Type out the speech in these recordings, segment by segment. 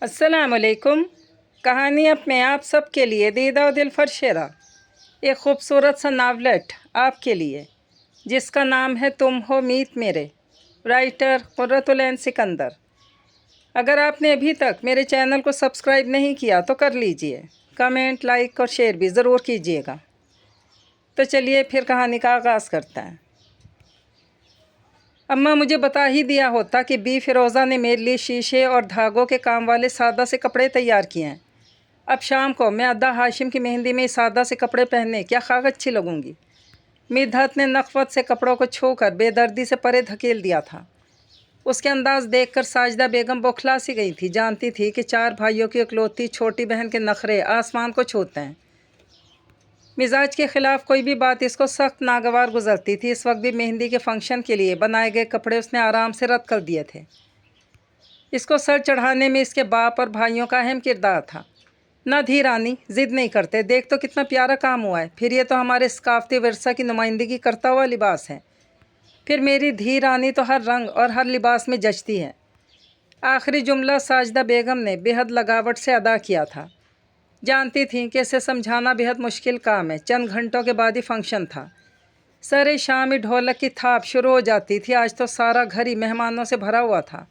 अस्सलाम वालेकुम। कहानी अब मैं आप सब के लिए दीदा दिलफर शेरा, एक ख़ूबसूरत सा नावलेट आपके लिए, जिसका नाम है तुम हो मीत मेरे, राइटर कुर्रतुल ऐन सिकंदर। अगर आपने अभी तक मेरे चैनल को सब्सक्राइब नहीं किया तो कर लीजिए, कमेंट, लाइक और शेयर भी ज़रूर कीजिएगा। तो चलिए फिर कहानी का आगाज़ करते हैं। अम्मा मुझे बता ही दिया होता कि बी फ़िरोज़ा ने मेरे लिए शीशे और धागों के काम वाले सादा से कपड़े तैयार किए हैं। अब शाम को मैं अद्दा हाशिम की मेहंदी में सादा से कपड़े पहनने क्या खाक अच्छी लगूंगी। मिदहत ने नखवत से कपड़ों को छूकर बेदर्दी से परे धकेल दिया था। उसके अंदाज देखकर साजिदा बेगम बौखला सी गई थी। जानती थी कि चार भाइयों की इकलौती छोटी बहन के नखरे आसमान को छूते हैं। मिजाज के ख़िलाफ़ कोई भी बात इसको सख्त नागवार गुजरती थी। इस वक्त भी मेहंदी के फंक्शन के लिए बनाए गए कपड़े उसने आराम से रद्द कर दिए थे। इसको सर चढ़ाने में इसके बाप और भाइयों का अहम किरदार था। ना धी रानी, ज़िद नहीं करते, देख तो कितना प्यारा काम हुआ है। फिर ये तो हमारे सकाफ़ती विरसा की नुमाइंदगी करता हुआ लिबास है। फिर मेरी धी रानी तो हर रंग और हर लिबास में जचती है। आखिरी जुमला साजिदा बेगम ने बेहद लगावट से अदा किया था। जानती थी कि इसे समझाना बेहद मुश्किल काम है। चंद घंटों के बाद ही फंक्शन था। सारे शामी ढोलक की थाप शुरू हो जाती थी। आज तो सारा घर ही मेहमानों से भरा हुआ था।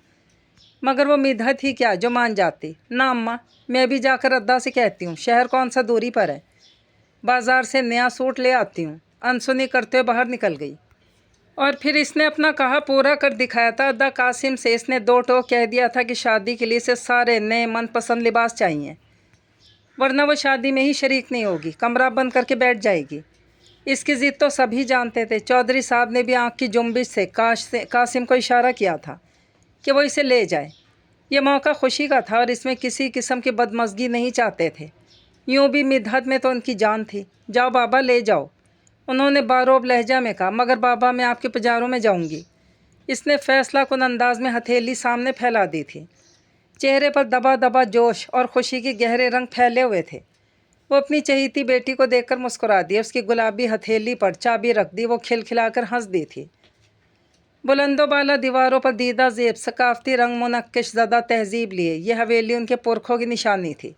मगर वो मिदहत ही क्या जो मान जाती। ना अम्मा, मैं भी जाकर अद्दा से कहती हूँ, शहर कौन सा दूरी पर है, बाज़ार से नया सूट ले आती हूँ। अनसुनी करते हुए बाहर निकल गई। और फिर इसने अपना कहा पूरा कर दिखाया था। अद्दा कासिम से इसने दो टोक कह दिया था कि शादी के लिए इसे सारे नए मनपसंद लिबास चाहिए, वरना वो शादी में ही शरीक नहीं होगी, कमरा बंद करके बैठ जाएगी। इसकी ज़िद तो सभी जानते थे। चौधरी साहब ने भी आँख की जुम्बिश से कासिम को इशारा किया था कि वो इसे ले जाए। ये मौका खुशी का था और इसमें किसी किस्म की बदमज़गी नहीं चाहते थे। यूँ भी मिदहत में तो उनकी जान थी। जाओ बाबा, ले जाओ, उन्होंने बारोब लहजा में कहा। मगर बाबा, मैं आपके पजारों में जाऊंगी। इसने फैसला कुन अंदाज में हथेली सामने फैला दी थी। चेहरे पर दबा दबा जोश और खुशी के गहरे रंग फैले हुए थे। वो अपनी चहीती बेटी को देखकर मुस्कुरा दी। उसकी गुलाबी हथेली पर चाबी रख दी। वो खिलखिलाकर हंस दी थी। बुलंदो बाला दीवारों पर दीदा ज़ेब सकाफ़ती रंग मुनक्किश ज़दा तहज़ीब लिए ये हवेली उनके पुरखों की निशानी थी।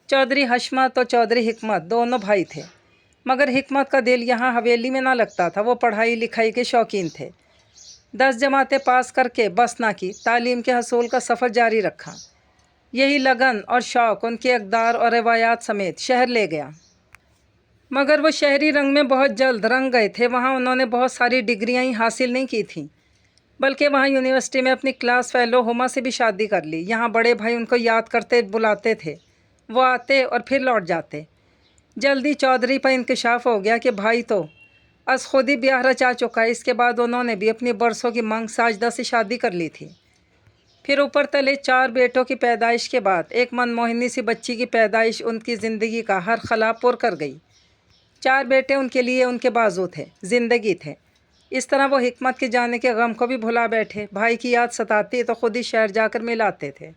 चौधरी हशमत और चौधरी हिकमत दोनों भाई थे। मगर हिकमत का दिल यहाँ हवेली में ना लगता था। वो पढ़ाई लिखाई के शौकीन थे। 10 जमातें पास करके बस ना की, तालीम के हसूल का सफ़र जारी रखा। यही लगन और शौक़ उनके अक़दार और रवायात समेत शहर ले गया। मगर वो शहरी रंग में बहुत जल्द रंग गए थे। वहाँ उन्होंने बहुत सारी डिग्रियाँ ही हासिल नहीं की थीं, बल्कि वहाँ यूनिवर्सिटी में अपनी क्लास फ़ेलो हुमा से भी शादी कर ली। यहाँ बड़े भाई उनको याद करते बुलाते थे। वो आते और फिर लौट जाते। जल्दी चौधरी पर इंकशाफ हो गया कि भाई तो अस खुद ही ब्याह रचा चुका है। इसके बाद उन्होंने भी अपनी बरसों की मांग साजिदा से शादी कर ली थी। फिर ऊपर तले 4 बेटों की पैदाइश के बाद एक मनमोहिनी सी बच्ची की पैदाइश उनकी ज़िंदगी का हर खला पुर कर गई। 4 बेटे उनके लिए उनके बाजू थे, ज़िंदगी थे। इस तरह वो हिकमत के जाने के गम को भी भुला बैठे। भाई की याद सताती तो खुद ही शहर जाकर मिलाते थे।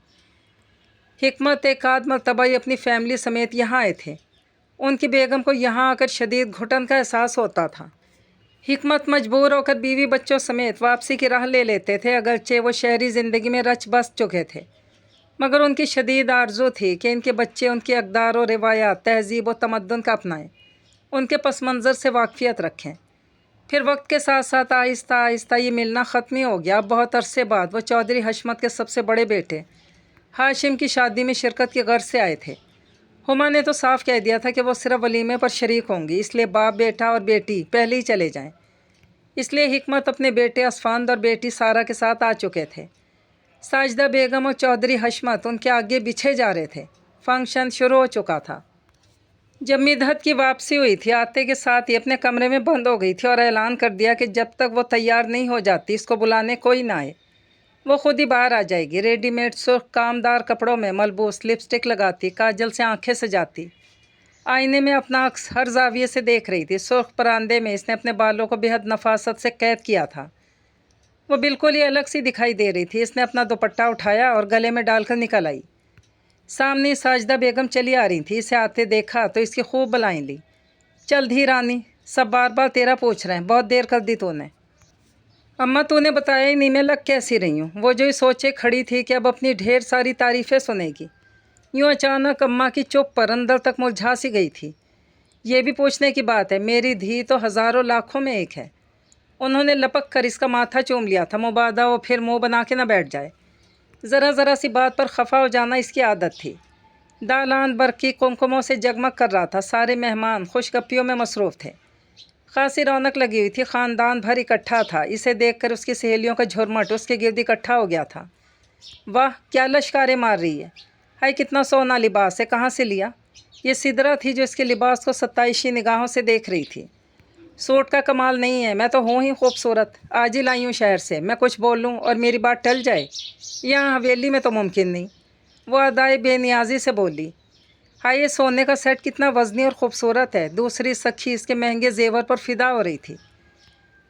हिकमत एक आध मरतबा ही अपनी फैमिली समेत यहाँ आए थे। उनकी बेगम को यहाँ आकर शदीद घुटन का एहसास होता था। हिकमत मजबूर होकर बीवी बच्चों समेत वापसी की राह ले लेते थे। अगरचे वो शहरी ज़िंदगी में रच बस चुके थे, मगर उनकी शदीद आरज़ू थी कि इनके बच्चे उनके अक़दार और रिवायात, तहज़ीब और तमद्दुन का अपनाएं, उनके पस मंज़र से वाक़फ़ियत रखें। फिर वक्त के साथ साथ आहिस्ता आहिस्ता ये मिलना ख़त्म ही हो गया। बहुत अरसे बाद वो चौधरी हशमत के सबसे बड़े बेटे हाशिम की शादी में शिरकत के गर्ज से आए थे। हुमा ने तो साफ कह दिया था कि वो सिर्फ वलीमे पर शरीक होंगी, इसलिए बाप, बेटा और बेटी पहले ही चले जाएं। इसलिए हिकमत अपने बेटे असफांद और बेटी सारा के साथ आ चुके थे। साजिदा बेगम और चौधरी हशमत उनके आगे बिछे जा रहे थे। फंक्शन शुरू हो चुका था। जब मिदहत की वापसी हुई थी, आते के साथ ही अपने कमरे में बंद हो गई थी और ऐलान कर दिया कि जब तक वो तैयार नहीं हो जाती इसको बुलाने कोई ना आए। वो खुद ही बाहर आ जाएगी। रेडीमेड सुर्ख कामदार कपड़ों में मलबूस, लिपस्टिक लगाती, काजल से आंखें सजाती, आईने में अपना अक्स हर जाविये से देख रही थी। सुर्ख परांदे में इसने अपने बालों को बेहद नफासत से कैद किया था। वो बिल्कुल ही अलग सी दिखाई दे रही थी। इसने अपना दुपट्टा उठाया और गले में डालकर निकल आई। सामने साजिदा बेगम चली आ रही थी। इसे आते देखा तो इसकी खूब बलाएं ली। चल धी रानी, सब बार बार तेरा पूछ रहे हैं, बहुत देर कर दी तूने। अम्मा तूने बताया ही नहीं, मैं लग कैसी रही हूँ। वो जो ही सोचे खड़ी थी कि अब अपनी ढेर सारी तारीफ़ें सुनेगी, यूँ अचानक अम्मा की चुप पर अंदर तक मुरझा सी गई थी। ये भी पूछने की बात है, मेरी धी तो हज़ारों लाखों में एक है। उन्होंने लपक कर इसका माथा चूम लिया था, मुबादा वो फिर मुँह बना के ना बैठ जाए। ज़रा ज़रा सी बात पर खफा हो जाना इसकी आदत थी। दालान बरकी कुमकुमों से जगमग कर रहा था। सारे मेहमान खुशगप्पियों में मसरूफ़ थे। खासी रौनक लगी हुई थी। ख़ानदान भर इकट्ठा था। इसे देखकर उसकी सहेलियों का झुरमट उसके गिर्द इकट्ठा हो गया था। वाह, क्या लश्कारे मार रही है! हाय, कितना सोना लिबास है, कहाँ से लिया? ये सिदरा थी जो इसके लिबास को सताइशी निगाहों से देख रही थी। सूट का कमाल नहीं है, मैं तो हूँ ही खूबसूरत। आज ही लाई हूँ शहर से। मैं कुछ बोल लूँ और मेरी बात टल जाए, यहाँ हवेली में तो मुमकिन नहीं। वो अदाए बेनियाजी से बोली। हाय, ये सोने का सेट कितना वज़नी और ख़ूबसूरत है। दूसरी सखी इसके महंगे जेवर पर फ़िदा हो रही थी।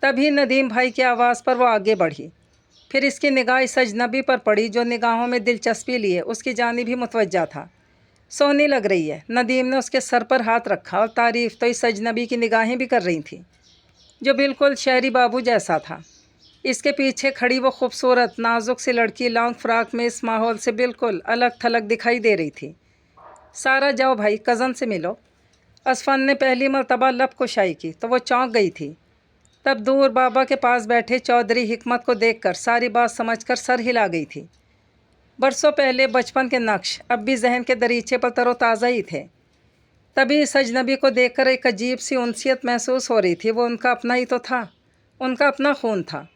तभी नदीम भाई की आवाज़ पर वो आगे बढ़ी। फिर इसकी निगाह इस अजनबी पर पड़ी जो निगाहों में दिलचस्पी लिए उसकी जानिब भी मुतवज्जा था। सोनी लग रही है। नदीम ने उसके सर पर हाथ रखा और तारीफ़ तो इस अजनबी की निगाहें भी कर रही थीं, जो बिल्कुल शहरी बाबू जैसा था। इसके पीछे खड़ी वो खूबसूरत नाजुक सी लड़की लॉन्ग फ्रॉक में इस माहौल से बिल्कुल अलग थलग दिखाई दे रही थी। सारा जाओ भाई, कज़न से मिलो। असफ़न ने पहली मरतबा लब कुशाई की तो वो चौंक गई थी। तब दूर बाबा के पास बैठे चौधरी हिकमत को देखकर सारी बात समझकर सर हिला गई थी। बरसों पहले बचपन के नक्श अब भी जहन के दरीचे पर तरोताज़ा ही थे। तभी इस अजनबी को देखकर एक अजीब सी उनसियत महसूस हो रही थी। वो उनका अपना ही तो था, उनका अपना खून था।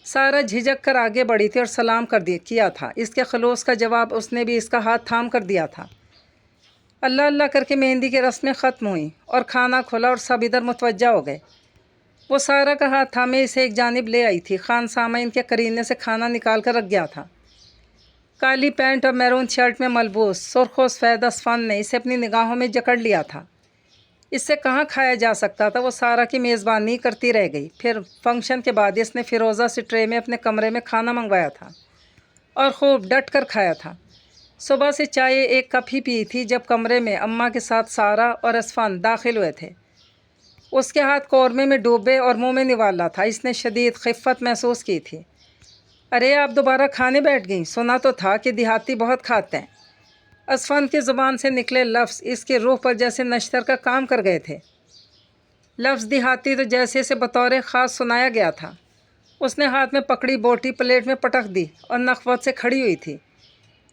सारा झिझक कर आगे बढ़ी थी और सलाम किया था। इसके खलूस का जवाब उसने भी इसका हाथ थाम कर दिया था। अल्लाह अल्लाह करके मेहंदी की रस्में ख़त्म हुई और खाना खुला और सब इधर मुतवज्जा हो गए। वो सारा का हाथ थामे इसे एक जानिब ले आई थी। खान सामईन के करीने से खाना निकाल कर रख गया था। काली पैंट और मैरून शर्ट में मलबूस सुर्ख सफ़ेद असफ़ान ने इसे अपनी निगाहों में जकड़ लिया था। इससे कहाँ खाया जा सकता था। वो सारा की मेज़बानी करती रह गई। फिर फंक्शन के बाद इसने फ़िरोज़ा से ट्रे में अपने कमरे में खाना मंगवाया था और खूब डट कर खाया था। सुबह से चाय एक कप ही पी थी जब कमरे में अम्मा के साथ सारा और असफ़ान दाखिल हुए थे। उसके हाथ कौरमे में डूबे और मुंह में निवाला था। इसने शदीद खिफ़्फ़त महसूस की थी। अरे, आप दोबारा खाने बैठ गईं? सुना तो था कि देहाती बहुत खाते हैं। असफ़ान की ज़ुबान से निकले लफ्ज़ इसकी रूह पर जैसे नश्तर का काम कर गए थे। लफ्ज़ देहाती तो जैसे इसे बतौर ख़ास सुनाया गया था। उसने हाथ में पकड़ी बोटी प्लेट में पटक दी और नख़वत से खड़ी हुई थी।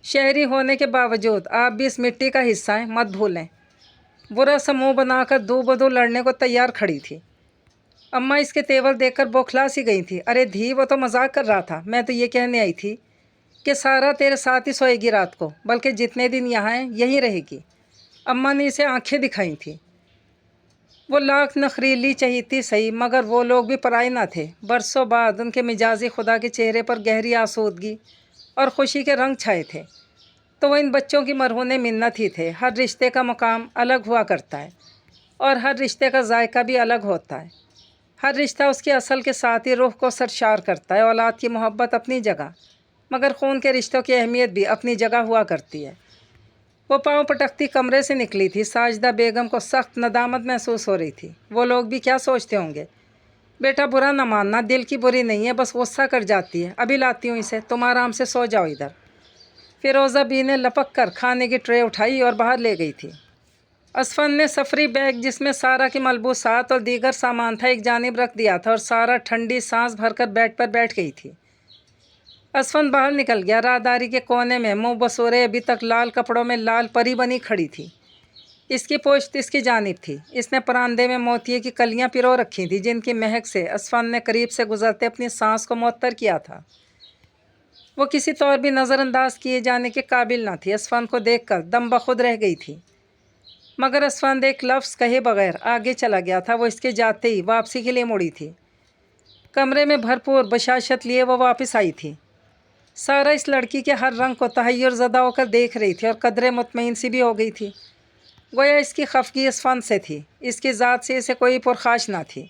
शहरी होने के बावजूद आप भी इस मिट्टी का हिस्सा हैं, मत भूलें। बुरा सा मुँह बनाकर दो बदो लड़ने को तैयार खड़ी थी। अम्मा इसके तेवर देखकर बौखला सी गई थी। अरे धी, वो तो मजाक कर रहा था। मैं तो ये कहने आई थी कि सारा तेरे साथ ही सोएगी रात को, बल्कि जितने दिन यहाँ हैं यहीं रहेगी। अम्मा ने इसे आंखें दिखाई थी। वो लाख नखरीली चहीती सही, मगर वो लोग भी पराए ना थे। बरसों बाद उनके मिजाजी खुदा के चेहरे पर गहरी आसूदगी और ख़ुशी के रंग छाए थे। तो वो इन बच्चों की मरहून मिन्नत ही थे। हर रिश्ते का मकाम अलग हुआ करता है और हर रिश्ते का जायका भी अलग होता है। हर रिश्ता उसकी असल के साथ ही रूह को सरशार करता है। औलाद की मोहब्बत अपनी जगह, मगर खून के रिश्तों की अहमियत भी अपनी जगह हुआ करती है। वो पाँव पटकती कमरे से निकली थी। साजिदा बेगम को सख्त नदामत महसूस हो रही थी। वो लोग भी क्या सोचते होंगे। बेटा, बुरा न मानना, दिल की बुरी नहीं है, बस गुस्सा कर जाती है। अभी लाती हूँ इसे, तुम आराम से सो जाओ इधर। फ़िरोज़ा बी ने लपक कर खाने की ट्रे उठाई और बाहर ले गई थी। असफ़न ने सफरी बैग जिसमें सारा की मलबूसात और दीगर सामान था एक जानिब रख दिया था और सारा ठंडी सांस भरकर बेड पर बैठ गई थी। असफ़न बाहर निकल गया। राहदारी के कोने में मुँह बसोरे अभी तक लाल कपड़ों में लाल परी बनी खड़ी थी। इसकी पोश्त इसकी जानिब थी। इसने परांदे में मोतिये की कलियां पिरो रखी थी, जिनकी महक से असफ़न ने करीब से गुजरते अपनी सांस को मुअत्तर किया था। वो किसी तौर भी नज़रअंदाज किए जाने के काबिल न थी। असफ़न को देखकर दम बखुद रह गई थी, मगर असफ़न एक लफ्ज़ कहे बगैर आगे चला गया था। वो इसके जाते ही वापसी के लिए मुड़ी थी। कमरे में भरपूर बशाशत लिए वो वापस आई थी। सारा इस लड़की के हर रंग को तहय्युर ज़दा होकर देख रही थी और कदरे मुतमईन सी भी हो गई थी। गोया इसकी खफगी असफ़न से थी। इसकी ज़ात से इसे कोई पुरखाश ना थी।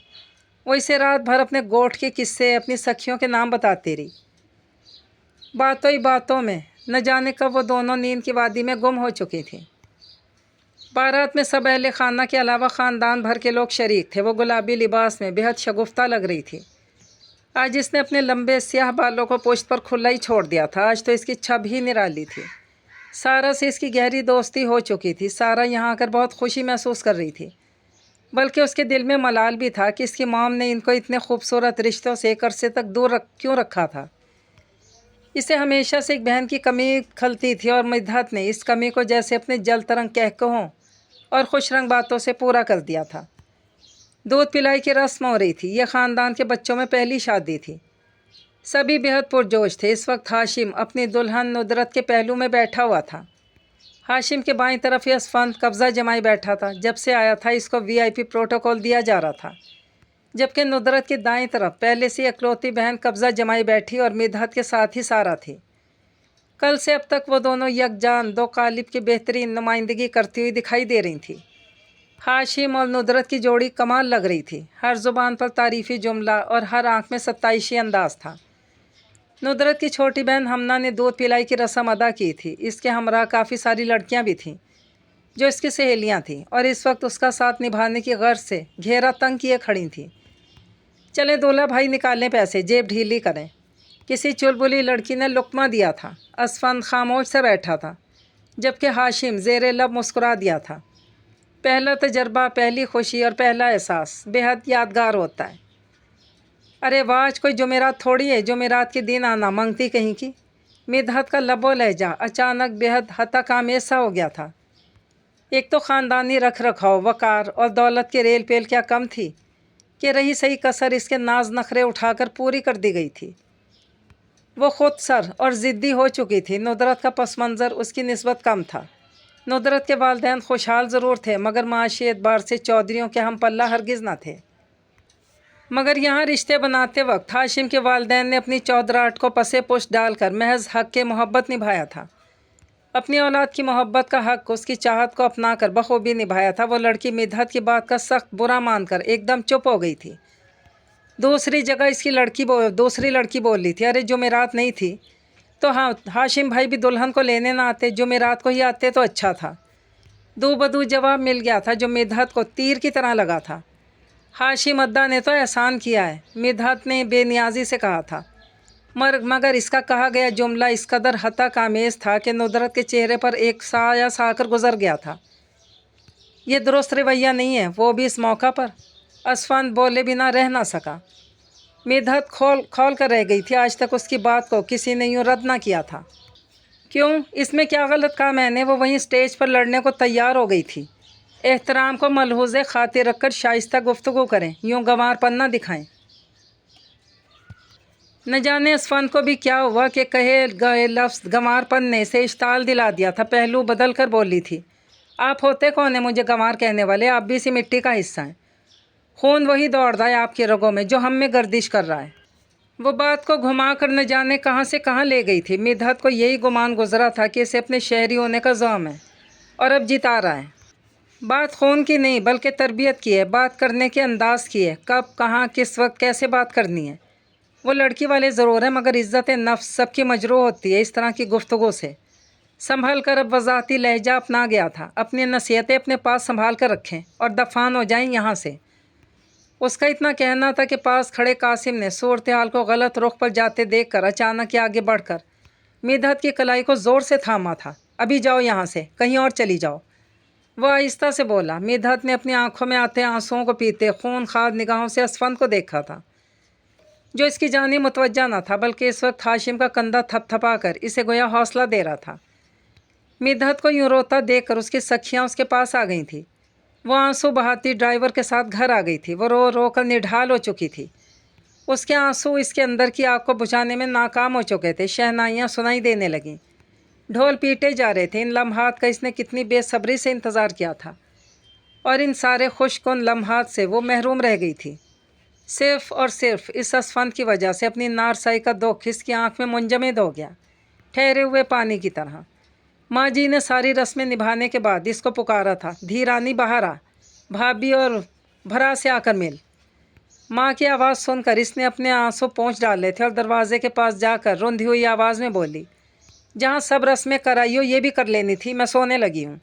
वो इसे रात भर अपने गोठ के किस्से, अपनी सखियों के नाम बताती रही। बातों ही बातों में न जाने कब वो दोनों नींद की वादी में गुम हो चुकी थी। बारात में सब अहले खाना के अलावा ख़ानदान भर के लोग शरीक थे। वो गुलाबी लिबास में बेहद शगुफ्ता लग रही थी। آج اس نے اپنے لمبے سیاہ بالوں کو پشت پر کھلا ہی چھوڑ دیا تھا۔ آج تو اس کی چھب ہی نرالی تھی۔ سارا سے اس کی گہری دوستی ہو چکی تھی۔ سارا یہاں آ کر بہت خوشی محسوس کر رہی تھی، بلکہ اس کے دل میں ملال بھی تھا کہ اس کی مام نے ان کو اتنے خوبصورت رشتوں سے ایک عرصے تک دور کیوں رکھا تھا۔ اسے ہمیشہ سے ایک بہن کی کمی کھلتی تھی، اور مدحت نے اس کمی کو جیسے اپنے جل ترنگ کہکہوں اور خوش رنگ باتوں سے پورا کر دیا تھا۔ دودھ پلائی کی رسم ہو رہی تھی۔ یہ خاندان کے بچوں میں پہلی شادی تھی۔ سبھی بہت پرجوش تھے۔ اس وقت ہاشم اپنی دلہن ندرت کے پہلو میں بیٹھا ہوا تھا۔ ہاشم کے بائیں طرف یہ اسفند قبضہ جمائے بیٹھا تھا۔ جب سے آیا تھا اس کو VIP پروٹوکول دیا جا رہا تھا، جبکہ ندرت کی دائیں طرف پہلے سے اکلوتی بہن قبضہ جمائے بیٹھی اور مدحت کے ساتھ ہی سارا تھی۔ کل سے اب تک وہ دونوں یکجان دو قالب کی بہترین نمائندگی کرتی ہوئی دکھائی دے رہی تھیں۔ ہاشم اور ندرت کی جوڑی کمال لگ رہی تھی۔ ہر زبان پر تعریفی جملہ اور ہر آنکھ میں ستائشی انداز تھا۔ ندرت کی چھوٹی بہن ہمنا نے دودھ پلائی کی رسم ادا کی تھی۔ اس کے ہمراہ کافی ساری لڑکیاں بھی تھیں جو اس کی سہیلیاں تھیں، اور اس وقت اس کا ساتھ نبھانے کی غرض سے گھیرا تنگ کیے کھڑی تھیں۔ چلے دولہا بھائی نکالیں پیسے، جیب ڈھیلی کریں۔ کسی چلبلی لڑکی نے لقمہ دیا تھا۔ اسفند خاموش سے بیٹھا تھا، جبکہ ہاشم زیر لب مسکرا دیا تھا۔ پہلا تجربہ، پہلی خوشی اور پہلا احساس بے حد یادگار ہوتا ہے۔ ارے واہ، آج کوئی جمعرات تھوڑی ہے، جمعرات کے دن آنا منگتی کہیں کی۔ مدحت کا لب و لہجہ اچانک بے حد ہتک آمیز سا ہو گیا تھا۔ ایک تو خاندانی رکھ رکھاؤ، وقار اور دولت کی ریل پیل کیا کم تھی کہ رہی صحیح کسر اس کے ناز نخرے اٹھا کر پوری کر دی گئی تھی۔ وہ خود سر اور ضدی ہو چکی تھی۔ ندرت کا پس منظر اس کی نسبت کم تھا۔ ندرت کے والدین خوشحال ضرور تھے، مگر معاشی اعتبار سے چودھریوں کے ہم پلہ ہرگز نہ تھے۔ مگر یہاں رشتے بناتے وقت ہاشم کے والدین نے اپنی چودراہٹ کو پسے پشت ڈال کر محض حق کے محبت نبھایا تھا۔ اپنی اولاد کی محبت کا حق اس کی چاہت کو اپنا کر بخوبی نبھایا تھا۔ وہ لڑکی مدحت کی بات کا سخت برا مان کر ایک دم چپ ہو گئی تھی۔ دوسری جگہ اس کی دوسری لڑکی بول رہی تھی، ارے جمعرات نہیں تھی تو ہاں ہاشم بھائی بھی دلہن کو لینے نہ آتے، جمعرات کو ہی آتے تو اچھا تھا۔ دو بدو جواب مل گیا تھا جو مدحت کو تیر کی طرح لگا تھا۔ ہاشم ادا نے تو احسان کیا ہے، مدحت نے بے نیازی سے کہا تھا، مگر اس کا کہا گیا جملہ اس قدر ہتک آمیز تھا کہ ندرت کے چہرے پر ایک سایہ سا کر گزر گیا تھا۔ یہ درست رویہ نہیں ہے، وہ بھی اس موقع پر۔ اسفند بولے بنا رہ نہ سکا۔ مدحت کھول کر رہ گئی تھی۔ آج تک اس کی بات کو کسی نے یوں رد نہ کیا تھا۔ کیوں؟ اس میں کیا غلط کہا میں نے؟ وہ وہیں اسٹیج پر لڑنے کو تیار ہو گئی تھی۔ احترام کو ملحوظ خاطر رکھ کر شائستہ گفتگو کریں، یوں گنوار پن نہ دکھائیں۔ نہ جانے اسفند کو بھی کیا ہوا کہ کہے گئے لفظ گنوار پن نے اسے اشتعال دلا دیا تھا۔ پہلو بدل کر بولی تھی، آپ ہوتے کون ہیں مجھے گنوار کہنے والے؟ آپ بھی اسی مٹی کا حصہ ہیں۔ خون وہی دوڑ رہا ہے آپ کی رگوں میں جو ہم میں گردش کر رہا ہے۔ وہ بات کو گھما کر نہ جانے کہاں سے کہاں لے گئی تھی۔ مدحت کو یہی گمان گزرا تھا کہ اسے اپنے شہری ہونے کا زعم ہے اور اب جتا رہا ہے۔ بات خون کی نہیں بلکہ تربیت کی ہے، بات کرنے کے انداز کی ہے، کب کہاں کس وقت کیسے بات کرنی ہے۔ وہ لڑکی والے ضرور ہیں، مگر عزت نفس سب کی مجروح ہوتی ہے اس طرح کی گفتگو سے۔ سنبھل کر اب وضاحتی لہجہ اپنا گیا تھا۔ اپنی نصیحتیں اپنے پاس سنبھال کر رکھیں اور دفان ہو جائیں یہاں سے۔ اس کا اتنا کہنا تھا کہ پاس کھڑے قاسم نے صورتحال کو غلط رخ پر جاتے دیکھ کر اچانک آگے بڑھ کر مدحت کی کلائی کو زور سے تھاما تھا۔ ابھی جاؤ یہاں سے، کہیں اور چلی جاؤ، وہ آہستہ سے بولا۔ مدحت نے اپنی آنکھوں میں آتے آنسوؤں کو پیتے خون خواد نگاہوں سے اسفند کو دیکھا تھا، جو اس کی جانب متوجہ نہ تھا، بلکہ اس وقت ہاشم کا کندھا تھپ تھپا کر اسے گویا حوصلہ دے رہا تھا۔ مدحت کو یوں روتا دیکھ کر اس کی سکھیاں اس کے پاس آ گئی تھیں۔ وہ آنسو بہاتی ڈرائیور کے ساتھ گھر آ گئی تھی۔ وہ رو رو کر نڈھال ہو چکی تھی۔ اس کے آنسو اس کے اندر کی آگ کو بجھانے میں ناکام ہو چکے تھے۔ شہنائیاں سنائی دینے لگیں، ڈھول پیٹے جا رہے تھے۔ ان لمحات کا اس نے کتنی بے صبری سے انتظار کیا تھا، اور ان سارے خوش کن لمحات سے وہ محروم رہ گئی تھی، صرف اور صرف اس اسفند کی وجہ سے۔ اپنی نارسائی کا دکھ اس کی آنکھ میں منجمد ہو گیا، ٹھہرے ہوئے پانی کی طرح۔ ماں جی نے ساری رسمیں نبھانے کے بعد اس کو پکارا تھا، دھیرانی باہر آ، بھابھی اور بھرا سے آ کر مل۔ ماں کی آواز سن کر اس نے اپنے آنسو پونچھ ڈالے تھے اور دروازے کے پاس جا کر روندھی ہوئی آواز میں بولی، جہاں سب رسمیں کرائی ہو یہ بھی کر لینی تھی، میں سونے لگی ہوں۔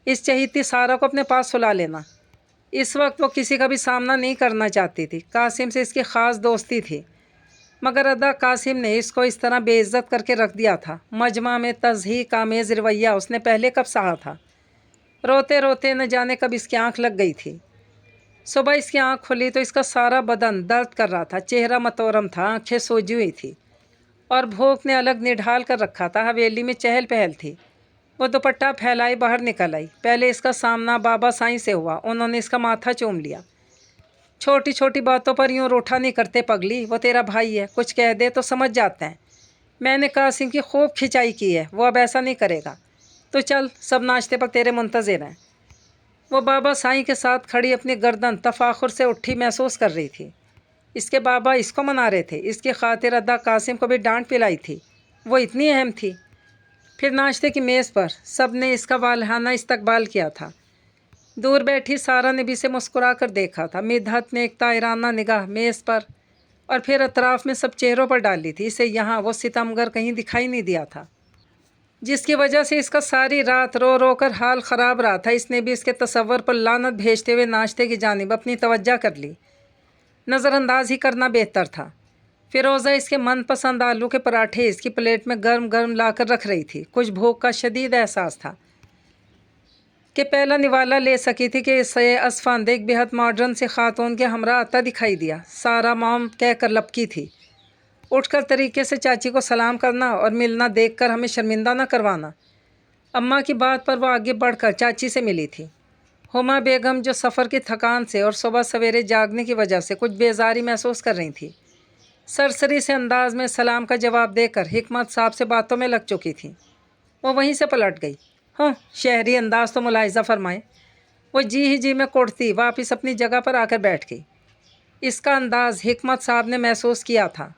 اس چہیتی سارا کو اپنے پاس سلا لینا۔ اس وقت وہ کسی کا بھی سامنا نہیں کرنا چاہتی تھی۔ قاسم سے اس کی خاص دوستی تھی، मगर अदा कासिम ने इसको इस तरह बेइज्जत करके रख दिया था। मजमा में तज़हीक आमेज़ रवैया उसने पहले कब सहा था। रोते रोते न जाने कब इसकी आँख लग गई थी। सुबह इसकी आँख खुली तो इसका सारा बदन दर्द कर रहा था, चेहरा मतोरम था, आँखें सूजी हुई थी और भूख ने अलग निढाल कर रखा था। हवेली में चहल पहल थी। वो दुपट्टा फैलाई बाहर निकल आई। पहले इसका सामना बाबा साईं से हुआ। उन्होंने इसका माथा चूम लिया। छोटी छोटी बातों पर यूँ रूठा नहीं करते पगली, वो तेरा भाई है, कुछ कह दे तो समझ जाते हैं। मैंने कासिम की खूब खिंचाई की है, वो अब ऐसा नहीं करेगा। तो चल, सब नाश्ते पर तेरे मुंतज़िर हैं। वो बाबा साईं के साथ खड़ी अपनी गर्दन तफाखुर से उठी महसूस कर रही थी। इसके बाबा इसको मना रहे थे। इसकी खातिर अदा कासिम को भी डांट पिलाई थी। वो इतनी अहम थी। फिर नाश्ते की मेज़ पर सब ने इसका वालहाना इस्तकबाल किया था। दूर बैठी सारा ने भी से मुस्कुरा कर देखा था। मिदहत ने एक तायराना निगाह मेज़ पर और फिर अतराफ़ में सब चेहरों पर डाली थी। इसे यहाँ वो सितमगर कहीं दिखाई नहीं दिया था, जिसकी वजह से इसका सारी रात रो रो कर हाल ख़राब रहा था। इसने भी इसके तसव्वुर पर लानत भेजते हुए नाश्ते की जानिब अपनी तवज्जो कर ली। नज़रअंदाज ही करना बेहतर था। फ़िरोज़ा इसके मनपसंद आलू के पराठे इसकी प्लेट में गर्म गर्म ला कर रख रही थी। कुछ भूख का शदीद एहसास था कि पहला निवाला ले सकी थी कि इसे असफान एक बेहद मॉडर्न से ख़ातून के हमरा आता दिखाई दिया। सारा मॉम कह कर लपकी थी। उठकर तरीके से चाची को सलाम करना और मिलना देखकर हमें शर्मिंदा न करवाना। अम्मा की बात पर वो आगे बढ़कर चाची से मिली थी। हुमा बेगम जो सफ़र की थकान से और सुबह सवेरे जागने की वजह से कुछ बेजारी महसूस कर रही थी, सरसरी से अंदाज में सलाम का जवाब देकर हिकमत साहब से बातों में लग चुकी थी। वो वहीं से पलट गई। हाँ, शहरी अंदाज तो मुलाहिज़ा फरमाए। वो जी ही जी में कुड़ती वापस अपनी जगह पर आकर बैठ गई। इसका अंदाज़ हिकमत साहब ने महसूस किया था।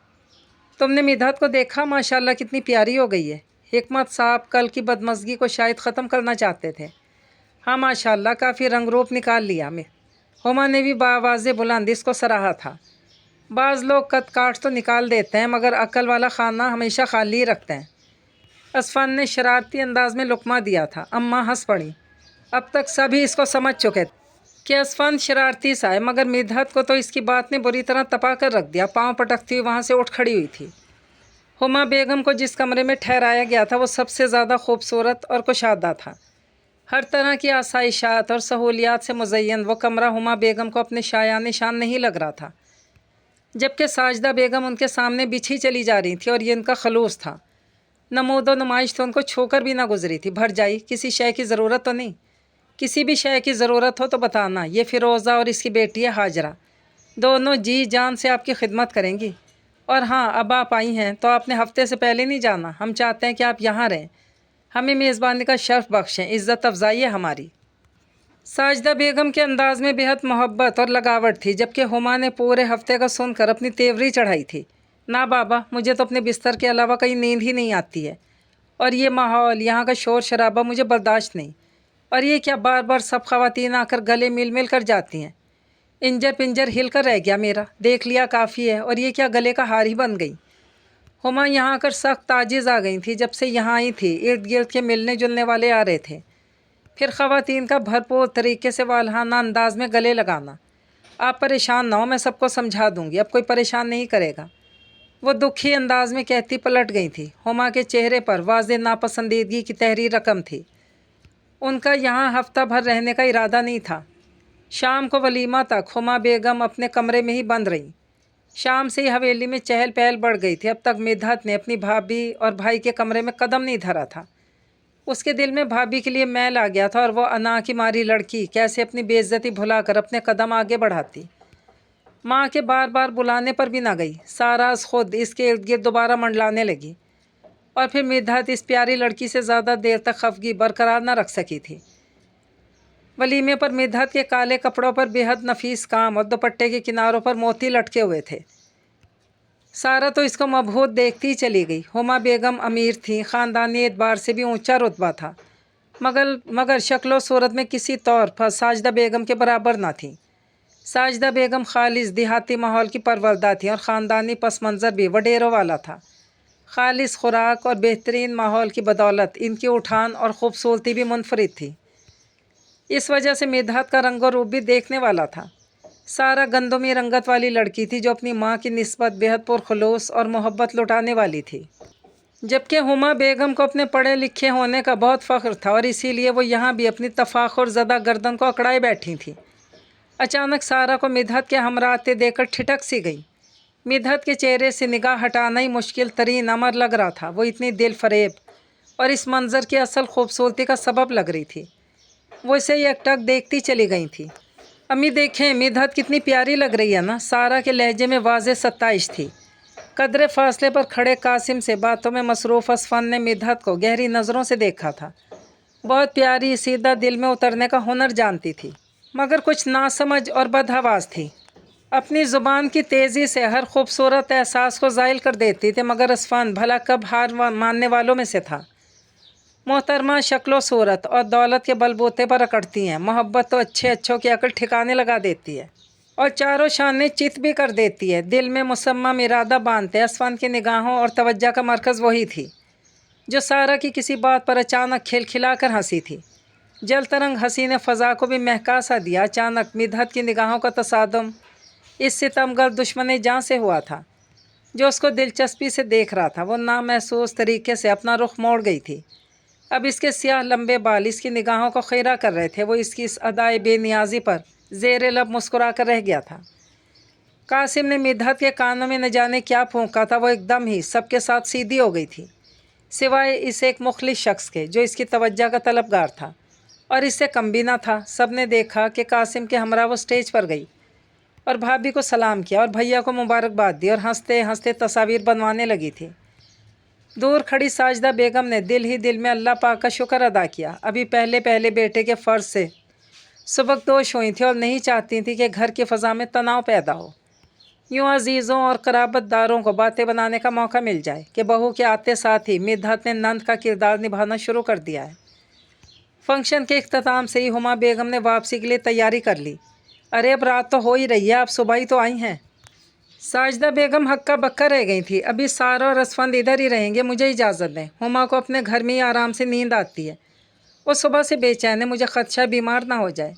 तुमने मिदहत को देखा, माशाल्लाह कितनी प्यारी हो गई है। हिकमत साहब कल की बदमज़गी को शायद ख़त्म करना चाहते थे। हाँ माशाल्लाह, काफ़ी रंग रूप निकाल लिया। में हुमा ने भी बावाज़े बुलंद इसको सराहा था। बाज़ लोग कद काट तो निकाल देते हैं, मगर अक्ल वाला खाना हमेशा खाली रखते हैं। असफ़ान ने शरारती अंदाज में लुकमा दिया था। अम्मा हंस पड़ी। अब तक सभी इसको समझ चुके थे कि असफ़ान शरारती सा है, मगर मिदहत को तो इसकी बात ने बुरी तरह तपा कर रख दिया। पाँव पटकती हुई वहाँ से उठ खड़ी हुई थी। हुमा बेगम को जिस कमरे में ठहराया गया था वो सबसे ज़्यादा खूबसूरत और कुशादा था। हर तरह की आसाइशात और सहूलियात से मुज़य्यन वो कमरा हुमा बेगम को अपने शायान शान नहीं लग रहा था, जबकि साजिदा बेगम उनके सामने बिछी चली जा रही थी और ये इनका खलूस था। नमूदो नुमाइश तो उनको छोकर भी ना गुजरी थी। भर जाई, किसी शय की ज़रूरत तो नहीं? किसी भी शय की ज़रूरत हो तो बताना। ये फ़िरोज़ा और इसकी बेटी है हाजरा, दोनों जी जान से आपकी खिदमत करेंगी। और हाँ, अब आप आई हैं तो आपने हफ्ते से पहले नहीं जाना। हम चाहते हैं कि आप यहाँ रहें, हमें मेज़बानी का शर्फ बख्शें, इज़्ज़त अफजाई है हमारी। साजिदा बेगम के अंदाज़ में बेहद मोहब्बत और लगावट थी, जबकि हुमा ने पूरे हफ्ते का सुनकर अपनी तेवरी चढ़ाई थी। ना बाबा, मुझे तो अपने बिस्तर के अलावा कहीं नींद ही नहीं आती है, और ये माहौल, यहाँ का शोर शराबा मुझे बर्दाश्त नहीं। और ये क्या बार बार सब ख़वातीन आकर गले मिल मिल कर जाती हैं। इंजर पिंजर हिल कर रह गया मेरा, देख लिया काफ़ी है। और ये क्या गले का हार ही बन गई। हुमा यहाँ आकर सख्त आजिज़ आ गई थी। जब से यहाँ आई थी इर्द गिर्द के मिलने जुलने वाले आ रहे थे। फिर ख़वातीन का भरपूर तरीके से वालहाना अंदाज में गले लगाना। आप परेशान ना हो, मैं सबको समझा दूँगी, अब कोई परेशान नहीं करेगा। वो दुखी अंदाज में कहती पलट गई थी। हुमा के चेहरे पर वाज़ेह नापसंदीदगी की तहरीर रकम थी। उनका यहाँ हफ्ता भर रहने का इरादा नहीं था। शाम को वलीमा तक हुमा बेगम अपने कमरे में ही बंद रहीं। शाम से ही हवेली में चहल पहल बढ़ गई थी। अब तक मिदहत ने अपनी भाभी और भाई के कमरे में कदम नहीं धरा था। उसके दिल में भाभी के लिए मैल आ गया था और वह अना की मारी लड़की कैसे अपनी बेइज्जती भुलाकर अपने कदम आगे बढ़ाती। माँ के बार बार बुलाने पर भी ना गई। साराज खुद इसके इर्द गिर्द दोबारा मंडलाने लगी। और फिर मिदहत इस प्यारी लड़की से ज़्यादा देर तक खफगी बरकरार न रख सकी थी। वलीमे पर मिदहत के काले कपड़ों पर बेहद नफीस काम और दुपट्टे के किनारों पर मोती लटके हुए थे। सारा तो इसको मबहूत देखती ही चली गई। हुमा बेगम अमीर थी, ख़ानदानी एतबार से भी ऊंचा रुतबा था, मगर शक्लो सूरत में किसी तौर पर साजिदा बेगम के बराबर ना थी। साजिदा बेगम खालिस देहाती माहौल की परवरदा थी और ख़ानदानी पस मंज़र भी वडेरों वाला था। खालिस खुराक और बेहतरीन माहौल की बदौलत इनकी उठान और ख़ूबसूरती भी मुनफरिद थी। इस वजह से मिदहत का रंगो रूप भी देखने वाला था। سارا گندمی رنگت والی لڑکی تھی جو اپنی ماں کی نسبت بہت پرخلوص اور محبت لٹانے والی تھی، جبکہ ہما بیگم کو اپنے پڑھے لکھے ہونے کا بہت فخر تھا اور اسی لیے وہ یہاں بھی اپنی تفاخر زدہ گردن کو اکڑائے بیٹھی تھی۔ اچانک سارا کو مدحت کے ہمراہ آتے دیکھ کر ٹھٹک سی گئی۔ مدحت کے چہرے سے نگاہ ہٹانا ہی مشکل ترین امر لگ رہا تھا، وہ اتنی دل فریب اور اس منظر کی اصل خوبصورتی کا سبب لگ رہی تھی۔ وہ اسے یک ٹک دیکھتی چلی گئی تھی۔ امی دیکھیں مدحت کتنی پیاری لگ رہی ہے نا، سارا کے لہجے میں واضح ستائش تھی۔ قدرے فاصلے پر کھڑے قاسم سے باتوں میں مصروف اسفند نے مدحت کو گہری نظروں سے دیکھا تھا۔ بہت پیاری، سیدھا دل میں اترنے کا ہنر جانتی تھی، مگر کچھ ناسمجھ اور بدحواس تھی۔ اپنی زبان کی تیزی سے ہر خوبصورت احساس کو زائل کر دیتی تھی، مگر اسفند بھلا کب ہار ماننے والوں میں سے تھا۔ محترمہ شکل و صورت اور دولت کے بل بوتے پر اکڑتی ہیں، محبت تو اچھے اچھوں کی عقل ٹھکانے لگا دیتی ہے اور چاروں شانے چت بھی کر دیتی ہے۔ دل میں مصمم ارادہ باندھتے اسفند کی نگاہوں اور توجہ کا مرکز وہی تھی جو سارا کی کسی بات پر اچانک کھلکھلا کر ہنسی تھی۔ جل ترنگ ہنسی نے فضا کو بھی مہکا سا دیا۔ اچانک مدحت کی نگاہوں کا تصادم اس ستمگر دشمن جاں سے ہوا تھا جو اس کو دلچسپی سے دیکھ رہا تھا۔ وہ نامحسوس طریقے سے اپنا رخ موڑ گئی تھی۔ اب اس کے سیاہ لمبے بال اس کی نگاہوں کو خیرہ کر رہے تھے۔ وہ اس کی اس ادائے بے نیازی پر زیر لب مسکرا کر رہ گیا تھا۔ قاسم نے مدحت کے کانوں میں نہ جانے کیا پھونکا تھا، وہ ایک دم ہی سب کے ساتھ سیدھی ہو گئی تھی، سوائے اس ایک مخلص شخص کے جو اس کی توجہ کا طلبگار تھا اور اس سے کم بھی نہ تھا۔ سب نے دیکھا کہ قاسم کے ہمراہ وہ سٹیج پر گئی اور بھابھی کو سلام کیا اور بھیا کو مبارکباد دی اور ہنستے ہنستے تصاویر بنوانے لگی تھی۔ دور کھڑی ساجدہ بیگم نے دل ہی دل میں اللہ پاک کا شکر ادا کیا۔ ابھی پہلے بیٹے کے فرض سے سبکدوش ہوئی تھی اور نہیں چاہتی تھی کہ گھر کی فضا میں تناؤ پیدا ہو۔ یوں عزیزوں اور قرابت داروں کو باتیں بنانے کا موقع مل جائے کہ بہو کے آتے ساتھ ہی مدحت نے نند کا کردار نبھانا شروع کر دیا ہے۔ فنکشن کے اختتام سے ہی ہما بیگم نے واپسی کے لیے تیاری کر لی۔ ارے اب رات تو ہو ہی رہی ہے، آپ صبح ہی تو آئی ہیں۔ ساجدہ بیگم ہکا بکا رہ گئی تھی۔ ابھی سارا اور اسفند ادھر ہی رہیں گے، مجھے اجازت دیں، ہما کو اپنے گھر میں ہی آرام سے نیند آتی ہے، وہ صبح سے بے چین ہے، مجھے خدشہ بیمار نہ ہو جائے۔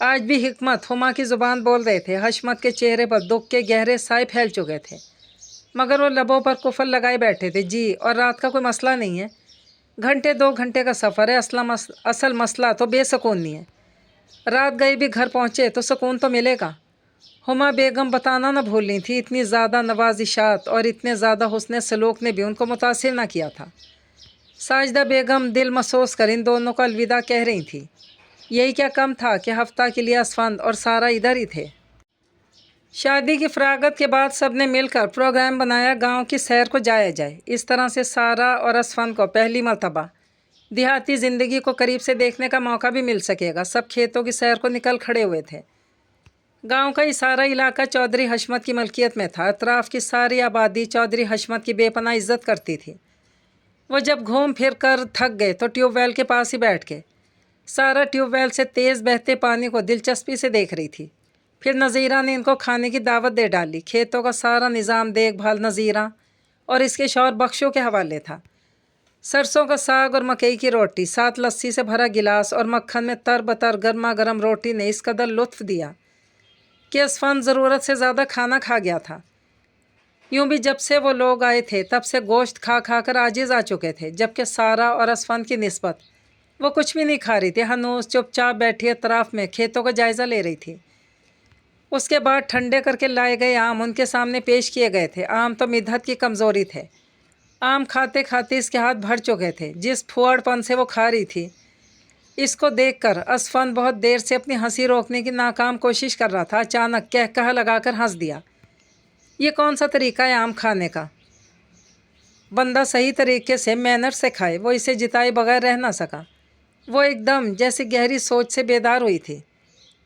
آج بھی حکمت ہما کی زبان بول رہے تھے۔ حشمت کے چہرے پر دکھ کے گہرے سائے پھیل چکے تھے، مگر وہ لبوں پر قفل لگائے بیٹھے تھے۔ جی، اور رات کا کوئی مسئلہ نہیں ہے، گھنٹے 2 گھنٹے کا سفر ہے، اصل مسئلہ تو بے سکونی ہے۔ رات گئے بھی گھر پہنچے تو سکون تو ملے گا۔ ہما بیگم بتانا نہ بھولنی تھی، اتنی زیادہ نوازشات اور اتنے زیادہ حسن سلوک نے بھی ان کو متاثر نہ کیا تھا۔ ساجدہ بیگم دل مسوس کر ان دونوں کو الوداع کہہ رہی تھی۔ یہی کیا کم تھا کہ ہفتہ کے لیے اسفند اور سارا ادھر ہی تھے۔ شادی کی فراغت کے بعد سب نے مل کر پروگرام بنایا گاؤں کی سیر کو جایا جائے۔ اس طرح سے سارا اور اسفند کو پہلی مرتبہ دیہاتی زندگی کو قریب سے دیکھنے کا موقع بھی مل سکے گا۔ سب کھیتوں کی سیر کو نکل کھڑے ہوئے تھے۔ گاؤں کا یہ سارا علاقہ چودھری حشمت کی ملکیت میں تھا۔ اطراف کی ساری آبادی چودھری حشمت کی بے پناہ عزت کرتی تھی۔ وہ جب گھوم پھر کر تھک گئے تو ٹیوب ویل کے پاس ہی بیٹھ گئے۔ سارا ٹیوب ویل سے تیز بہتے پانی کو دلچسپی سے دیکھ رہی تھی۔ پھر نذیرہ نے ان کو کھانے کی دعوت دے ڈالی۔ کھیتوں کا سارا نظام دیکھ بھال نذیرہ اور اس کے شوہر بخشو کے حوالے تھا۔ سرسوں کا ساگ اور مکئی کی روٹی، ساتھ لسی سے بھرا گلاس اور مکھن میں تر بتر گرما گرم روٹی نے اس قدر لطف دیا کہ اسفند ضرورت سے زیادہ کھانا کھا گیا تھا۔ یوں بھی جب سے وہ لوگ آئے تھے تب سے گوشت کھا کھا کر عاجز آ چکے تھے، جبکہ سارا اور اسفند کی نسبت وہ کچھ بھی نہیں کھا رہی تھی، ہنوز چپ چاپ بیٹھی اطراف میں کھیتوں کا جائزہ لے رہی تھی۔ اس کے بعد ٹھنڈے کر کے لائے گئے آم ان کے سامنے پیش کیے گئے تھے۔ آم تو مدحت کی کمزوری تھے، آم کھاتے کھاتے اس کے ہاتھ بھر چکے تھے۔ جس پھوڑ پن سے وہ کھا رہی تھی، اس کو دیکھ کر اسفند بہت دیر سے اپنی ہنسی روکنے کی ناکام کوشش کر رہا تھا۔ اچانک کہا لگا کر ہنس دیا۔ یہ کون سا طریقہ ہے آم کھانے کا؟ بندہ صحیح طریقے سے مینر سے کھائے۔ وہ اسے جتائے بغیر رہ نہ سکا۔ وہ ایک دم جیسے گہری سوچ سے بیدار ہوئی تھی۔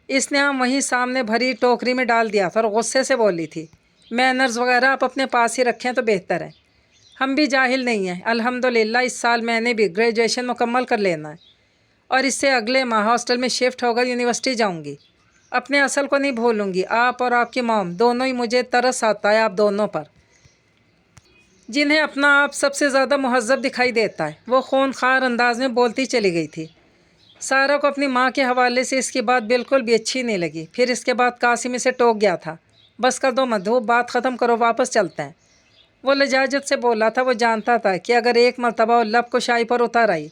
اس نے آم وہیں سامنے بھری ٹوکری میں ڈال دیا تھا اور غصے سے بولی تھی، مینرز وغیرہ آپ اپنے پاس ہی رکھیں تو بہتر ہے، ہم بھی جاہل نہیں ہیں۔ الحمدللہ اس سال میں نے بھی گریجویشن مکمل کر لینا ہے اور اس سے اگلے ماہ ہاسٹل میں شفٹ ہو کر یونیورسٹی جاؤں گی۔ اپنے اصل کو نہیں بھولوں گی۔ آپ اور آپ کی موم دونوں ہی مجھے ترس آتا ہے آپ دونوں پر، جنہیں اپنا آپ سب سے زیادہ مہذب دکھائی دیتا ہے۔ وہ خونخوار انداز میں بولتی چلی گئی تھی۔ سارا کو اپنی ماں کے حوالے سے اس کی بات بالکل بھی اچھی نہیں لگی۔ پھر اس کے بعد قاسم اسے ٹوک گیا تھا۔ بس کر دو مدھو، بات ختم کرو، واپس چلتے ہیں۔ وہ لجاجت سے بولا تھا۔ وہ جانتا تھا کہ اگر ایک مرتبہ وہ لب کشائی پر اتر آئی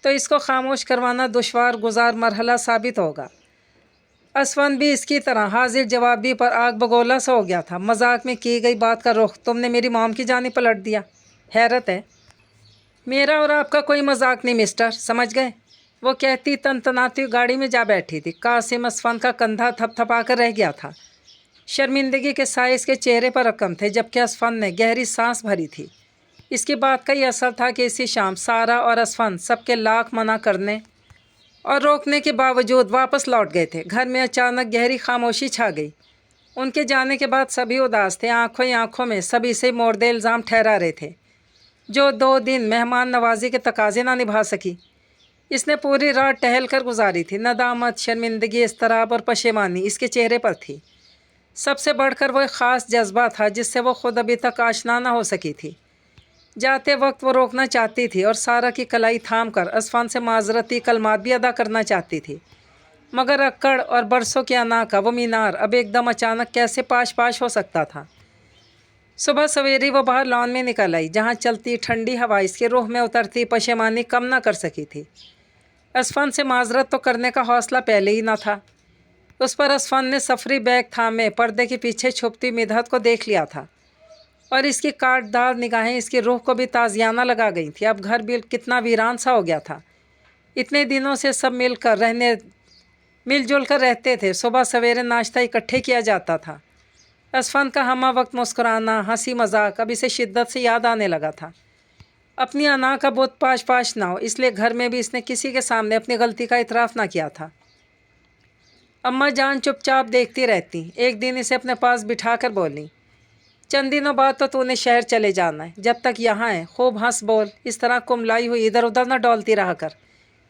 تو اس کو خاموش کروانا دشوار گزار مرحلہ ثابت ہوگا۔ اسفند بھی اس کی طرح حاضر جوابی پر آگ بگولا سا ہو گیا تھا۔ مذاق میں کی گئی بات کا رخ تم نے میری موم کی جانب پلٹ دیا، حیرت ہے۔ میرا اور آپ کا کوئی مذاق نہیں مسٹر، سمجھ گئے؟ وہ کہتی تنتناتی گاڑی میں جا بیٹھی تھی۔ قاسم اسفند کا کندھا تھپ تھپا کر رہ گیا تھا۔ شرمندگی کے سائے اس کے چہرے پر رقم تھے، جبکہ اسفند نے گہری سانس بھری تھی۔ اس کی بات کا یہ اثر تھا کہ اسی شام سارا اور اسفند سب کے لاکھ منع کرنے اور روکنے کے باوجود واپس لوٹ گئے تھے۔ گھر میں اچانک گہری خاموشی چھا گئی۔ ان کے جانے کے بعد سبھی اداس تھے۔ آنکھوں ہی آنکھوں میں سبھی سے مورد الزام ٹھہرا رہے تھے۔ جو 2 دن مہمان نوازی کے تقاضے نہ نبھا سکی، اس نے پوری رات ٹہل کر گزاری تھی۔ ندامت، شرمندگی، اضطراب اور پشیمانی اس کے چہرے پر تھی۔ سب سے بڑھ کر وہ ایک خاص جذبہ تھا جس سے وہ خود ابھی تک آشنا نہ ہو سکی تھی۔ جاتے وقت وہ روکنا چاہتی تھی اور سارا کی کلائی تھام کر اسفند سے معذرتی کلمات بھی ادا کرنا چاہتی تھی، مگر اکڑ اور برسوں کی انا کا وہ مینار اب ایک دم اچانک کیسے پاش پاش ہو سکتا تھا۔ صبح سویری وہ باہر لان میں نکل آئی، جہاں چلتی ٹھنڈی ہوا اس کے روح میں اترتی پشیمانی کم نہ کر سکی تھی۔ اسفند سے معذرت تو کرنے کا حوصلہ پہلے ہی نہ تھا اس پر۔ اسفند نے سفری بیگ تھامے پردے کے پیچھے چھپتی مدحت کو دیکھ لیا تھا، اور اس کی کاٹ دار نگاہیں اس کی روح کو بھی تازیانہ لگا گئی تھیں۔ اب گھر بھی کتنا ویران سا ہو گیا تھا۔ اتنے دنوں سے سب مل جل کر رہتے تھے۔ صبح سویرے ناشتہ اکٹھے کیا جاتا تھا۔ اسفند کا ہمہ وقت مسکرانا، ہنسی مذاق اب اسے شدت سے یاد آنے لگا تھا۔ اپنی انا کا بت پاش پاش نہ ہو، اس لیے گھر میں بھی اس نے کسی کے سامنے اپنی غلطی کا اعتراف نہ کیا تھا۔ اماں جان چپ چاپ دیکھتی رہتی۔ ایک دن اسے اپنے پاس بٹھا کر بولی، چند دنوں بعد تو نے شہر چلے جانا ہے، جب تک یہاں ہے خوب ہنس بول، اس طرح کملائی ہوئی ادھر ادھر نہ ڈولتی رہا کر،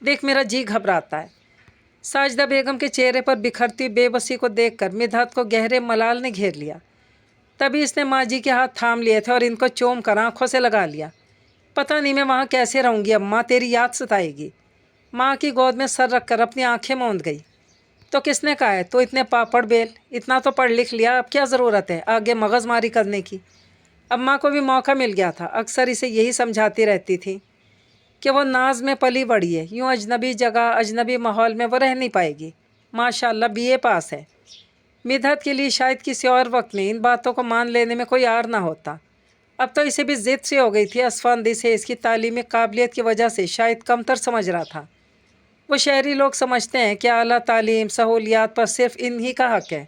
دیکھ میرا جی گھبراتا ہے۔ ساجدہ بیگم کے چہرے پر بکھرتی بے بسی کو دیکھ کر مدحت کو گہرے ملال نے گھیر لیا۔ تبھی اس نے ماں جی کے ہاتھ تھام لیے تھے اور ان کو چوم کر آنکھوں سے لگا لیا۔ پتہ نہیں میں وہاں کیسے رہوں گی اماں، تیری یاد ستائے گی۔ ماں کی گود میں سر رکھ کر اپنی آنکھیں موند گئی۔ تو کس نے کہا ہے تو اتنے پاپڑ بیل، اتنا تو پڑھ لکھ لیا، اب کیا ضرورت ہے آگے مغز ماری کرنے کی؟ اماں کو بھی موقع مل گیا تھا، اکثر اسے یہی سمجھاتی رہتی تھی کہ وہ ناز میں پلی بڑھی ہے، یوں اجنبی جگہ اجنبی ماحول میں وہ رہ نہیں پائے گی۔ ماشاءاللہ BA پاس ہے۔ مدحت کے لیے شاید کسی اور وقت میں ان باتوں کو مان لینے میں کوئی عار نہ ہوتا، اب تو اسے بھی ضد سی ہو گئی تھی۔ اسفند اسے اس کی تعلیمی قابلیت کی وجہ سے شاید کمتر سمجھ رہا تھا۔ وہ شہری لوگ سمجھتے ہیں کہ اعلیٰ تعلیم سہولیات پر صرف انہی کا حق ہے۔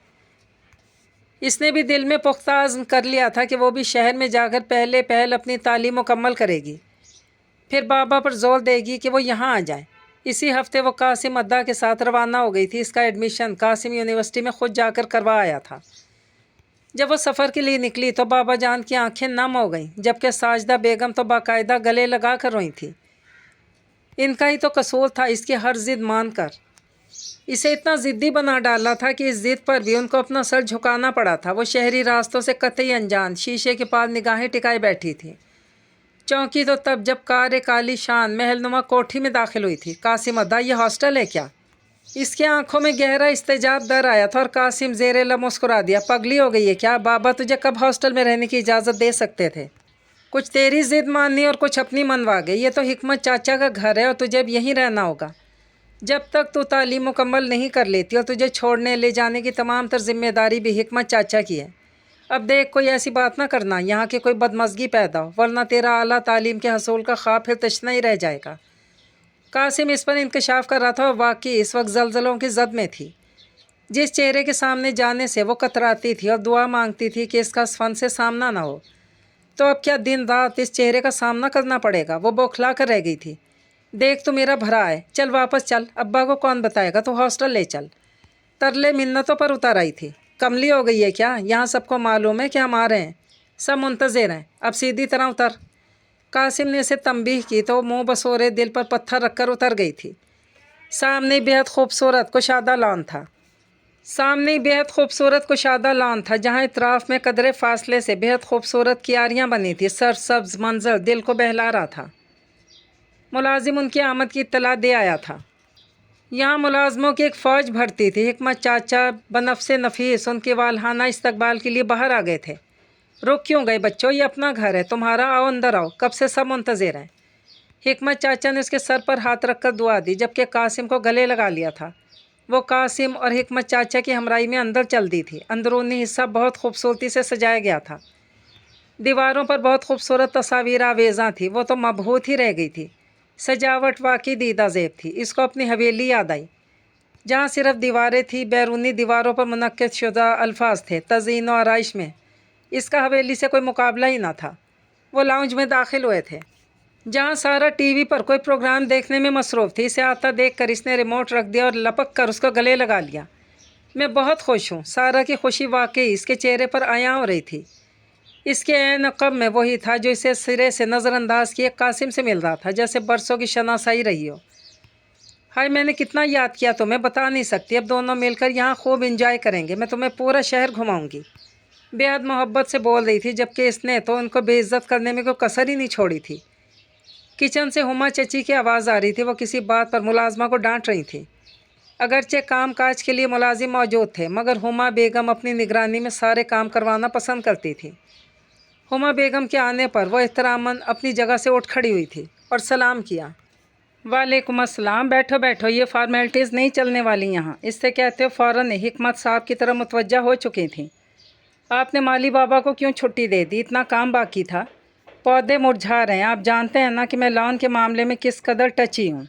اس نے بھی دل میں پختہ عزم کر لیا تھا کہ وہ بھی شہر میں جا کر پہل اپنی تعلیم مکمل کرے گی، پھر بابا پر زور دے گی کہ وہ یہاں آ جائیں۔ اسی ہفتے وہ قاسم ادا کے ساتھ روانہ ہو گئی تھی۔ اس کا ایڈمیشن قاسم یونیورسٹی میں خود جا کر کروا آیا تھا۔ جب وہ سفر کے لیے نکلی تو بابا جان کی آنکھیں نم ہو گئیں، جبکہ ساجدہ بیگم تو باقاعدہ گلے لگا کر روئی تھی۔ ان کا ہی تو قصور تھا، اس کی ہر ضد مان کر اسے اتنا ضدی بنا ڈالا تھا کہ اس ضد پر بھی ان کو اپنا سر جھکانا پڑا تھا۔ وہ شہری راستوں سے قطعی انجان شیشے کے پاس نگاہیں ٹکائے بیٹھی تھی۔ چونکی تو تب جب کار ایک عالی شان محل نما کوٹھی میں داخل ہوئی تھی۔ قاسم ادا، یہ ہاسٹل ہے کیا؟ اس کے آنکھوں میں گہرا استجاب در آیا تھا اور قاسم زیر لب مسکرا دیا۔ پگلی ہو گئی ہے کیا؟ بابا تجھے کب ہاسٹل میں رہنے کی اجازت دے سکتے تھے؟ کچھ تیری ضد ماننی اور کچھ اپنی منوا گئی۔ یہ تو حکمت چاچا کا گھر ہے اور تجھے اب یہیں رہنا ہوگا جب تک تو تعلیم مکمل نہیں کر لیتی، اور تجھے چھوڑنے لے جانے کی تمام تر ذمہ داری بھی حکمت چاچا کی ہے۔ اب دیکھ کوئی ایسی بات نہ کرنا یہاں کے کوئی بدمزگی پیدا ہو، ورنہ تیرا اعلیٰ تعلیم کے حصول کا خواب پھر تشنہ ہی رہ جائے گا۔ قاسم اس پر انکشاف کر رہا تھا اور واقعی اس وقت زلزلوں کی زد میں تھی۔ جس چہرے کے سامنے جانے سے وہ کتراتی تھی اور دعا مانگتی تھی کہ اس کا اسفند سے سامنا نہ ہو، تو اب کیا دن رات اس چہرے کا سامنا کرنا پڑے گا؟ وہ بوکھلا کر رہ گئی تھی۔ دیکھ تو میرا بھرا ہے، چل واپس چل، ابا کو کون بتائے گا، تو ہاسٹل لے چل۔ ترلے منتوں پر اتر آئی تھی۔ کملی ہو گئی ہے کیا؟ یہاں سب کو معلوم ہے کہ ہم آ رہے ہیں، سب منتظر ہیں، اب سیدھی طرح اتر۔ قاسم نے اسے تنبیہ کی تو وہ منہ بسورے دل پر پتھر رکھ کر اتر گئی تھی۔ سامنے بےحد خوبصورت کشادہ لان تھا جہاں اطراف میں قدرے فاصلے سے بےحد خوبصورت کیاریاں بنی تھی۔ سرسبز منظر دل کو بہلا رہا تھا۔ ملازم ان کی آمد کی اطلاع دے آیا تھا۔ यहाँ मुलाजमों की एक फ़ौज भर्ती थी। हिकमत चाचा बनफ्से नफीस उनके वालहाना इस्तकबाल के लिए बाहर आ गए थे। रुक क्यों गए बच्चों, ये अपना घर है तुम्हारा, आओ अंदर आओ, कब से सब मुंतज़िर हैं। हिकमत चाचा ने उसके सर पर हाथ रखकर दुआ दी, जबकि कासिम को गले लगा लिया था। वो कासिम और हिकमत चाचा की हमराई में अंदर चल दी थी। अंदरूनी हिस्सा बहुत खूबसूरती से सजाया गया था। दीवारों पर बहुत खूबसूरत तस्वीर आवेज़ां थी, वो तो मबहूत ही रह गई थी। सजावट वाकई दीदा ज़ेब थी। इसको अपनी हवेली याद आई, जहाँ सिर्फ दीवारें थी, बैरूनी दीवारों पर मुनक्किद शुदा अल्फाज थे। तज़ीन और आराइश में इसका हवेली से कोई मुकाबला ही ना था। वो लाउंज में दाखिल हुए थे, जहाँ सारा टीवी पर कोई प्रोग्राम देखने में मसरूफ़ थी। इसे आता देख कर इसने रिमोट रख दिया और लपक कर उसको गले लगा लिया। मैं बहुत खुश हूँ। सारा की खुशी वाकई इसके चेहरे पर आया हो रही थी। इसके ऐन अक़ब में वही था जो इसे सिरे से नज़रअंदाज किए कासिम से मिल रहा था, जैसे बरसों की शनासाई रही हो। हाय मैंने कितना याद किया तुम्हें, बता नहीं सकती। अब दोनों मिलकर यहाँ खूब इंजॉय करेंगे, मैं तुम्हें पूरा शहर घुमाऊँगी। बेहद मोहब्बत से बोल रही थी, जबकि इसने तो उनको बेइज्जत करने में कोई कसर ही नहीं छोड़ी थी। किचन से हुमा चची की आवाज़ आ रही थी। वो किसी बात पर मुलाजमा को डांट रही थी। अगरचे काम काज के लिए मुलाजिम मौजूद थे, मगर हुमा बेगम अपनी निगरानी में सारे काम करवाना पसंद करती थी। हुमा बेगम के आने पर वह एहतरामन अपनी जगह से उठ खड़ी हुई थी और सलाम किया। वालेकुम अस्सलाम, बैठो बैठो, ये फार्मेलिटीज़ नहीं चलने वाली यहाँ। इससे कहते हो फ़ौरन हिकमत साहब की तरफ मुतवज्जा हो चुकी थी। आपने माली बाबा को क्यों छुट्टी दे दी, इतना काम बाकी था। पौधे मुरझा रहे हैं, आप जानते हैं ना कि मैं लॉन के मामले में किस कदर टची हूँ।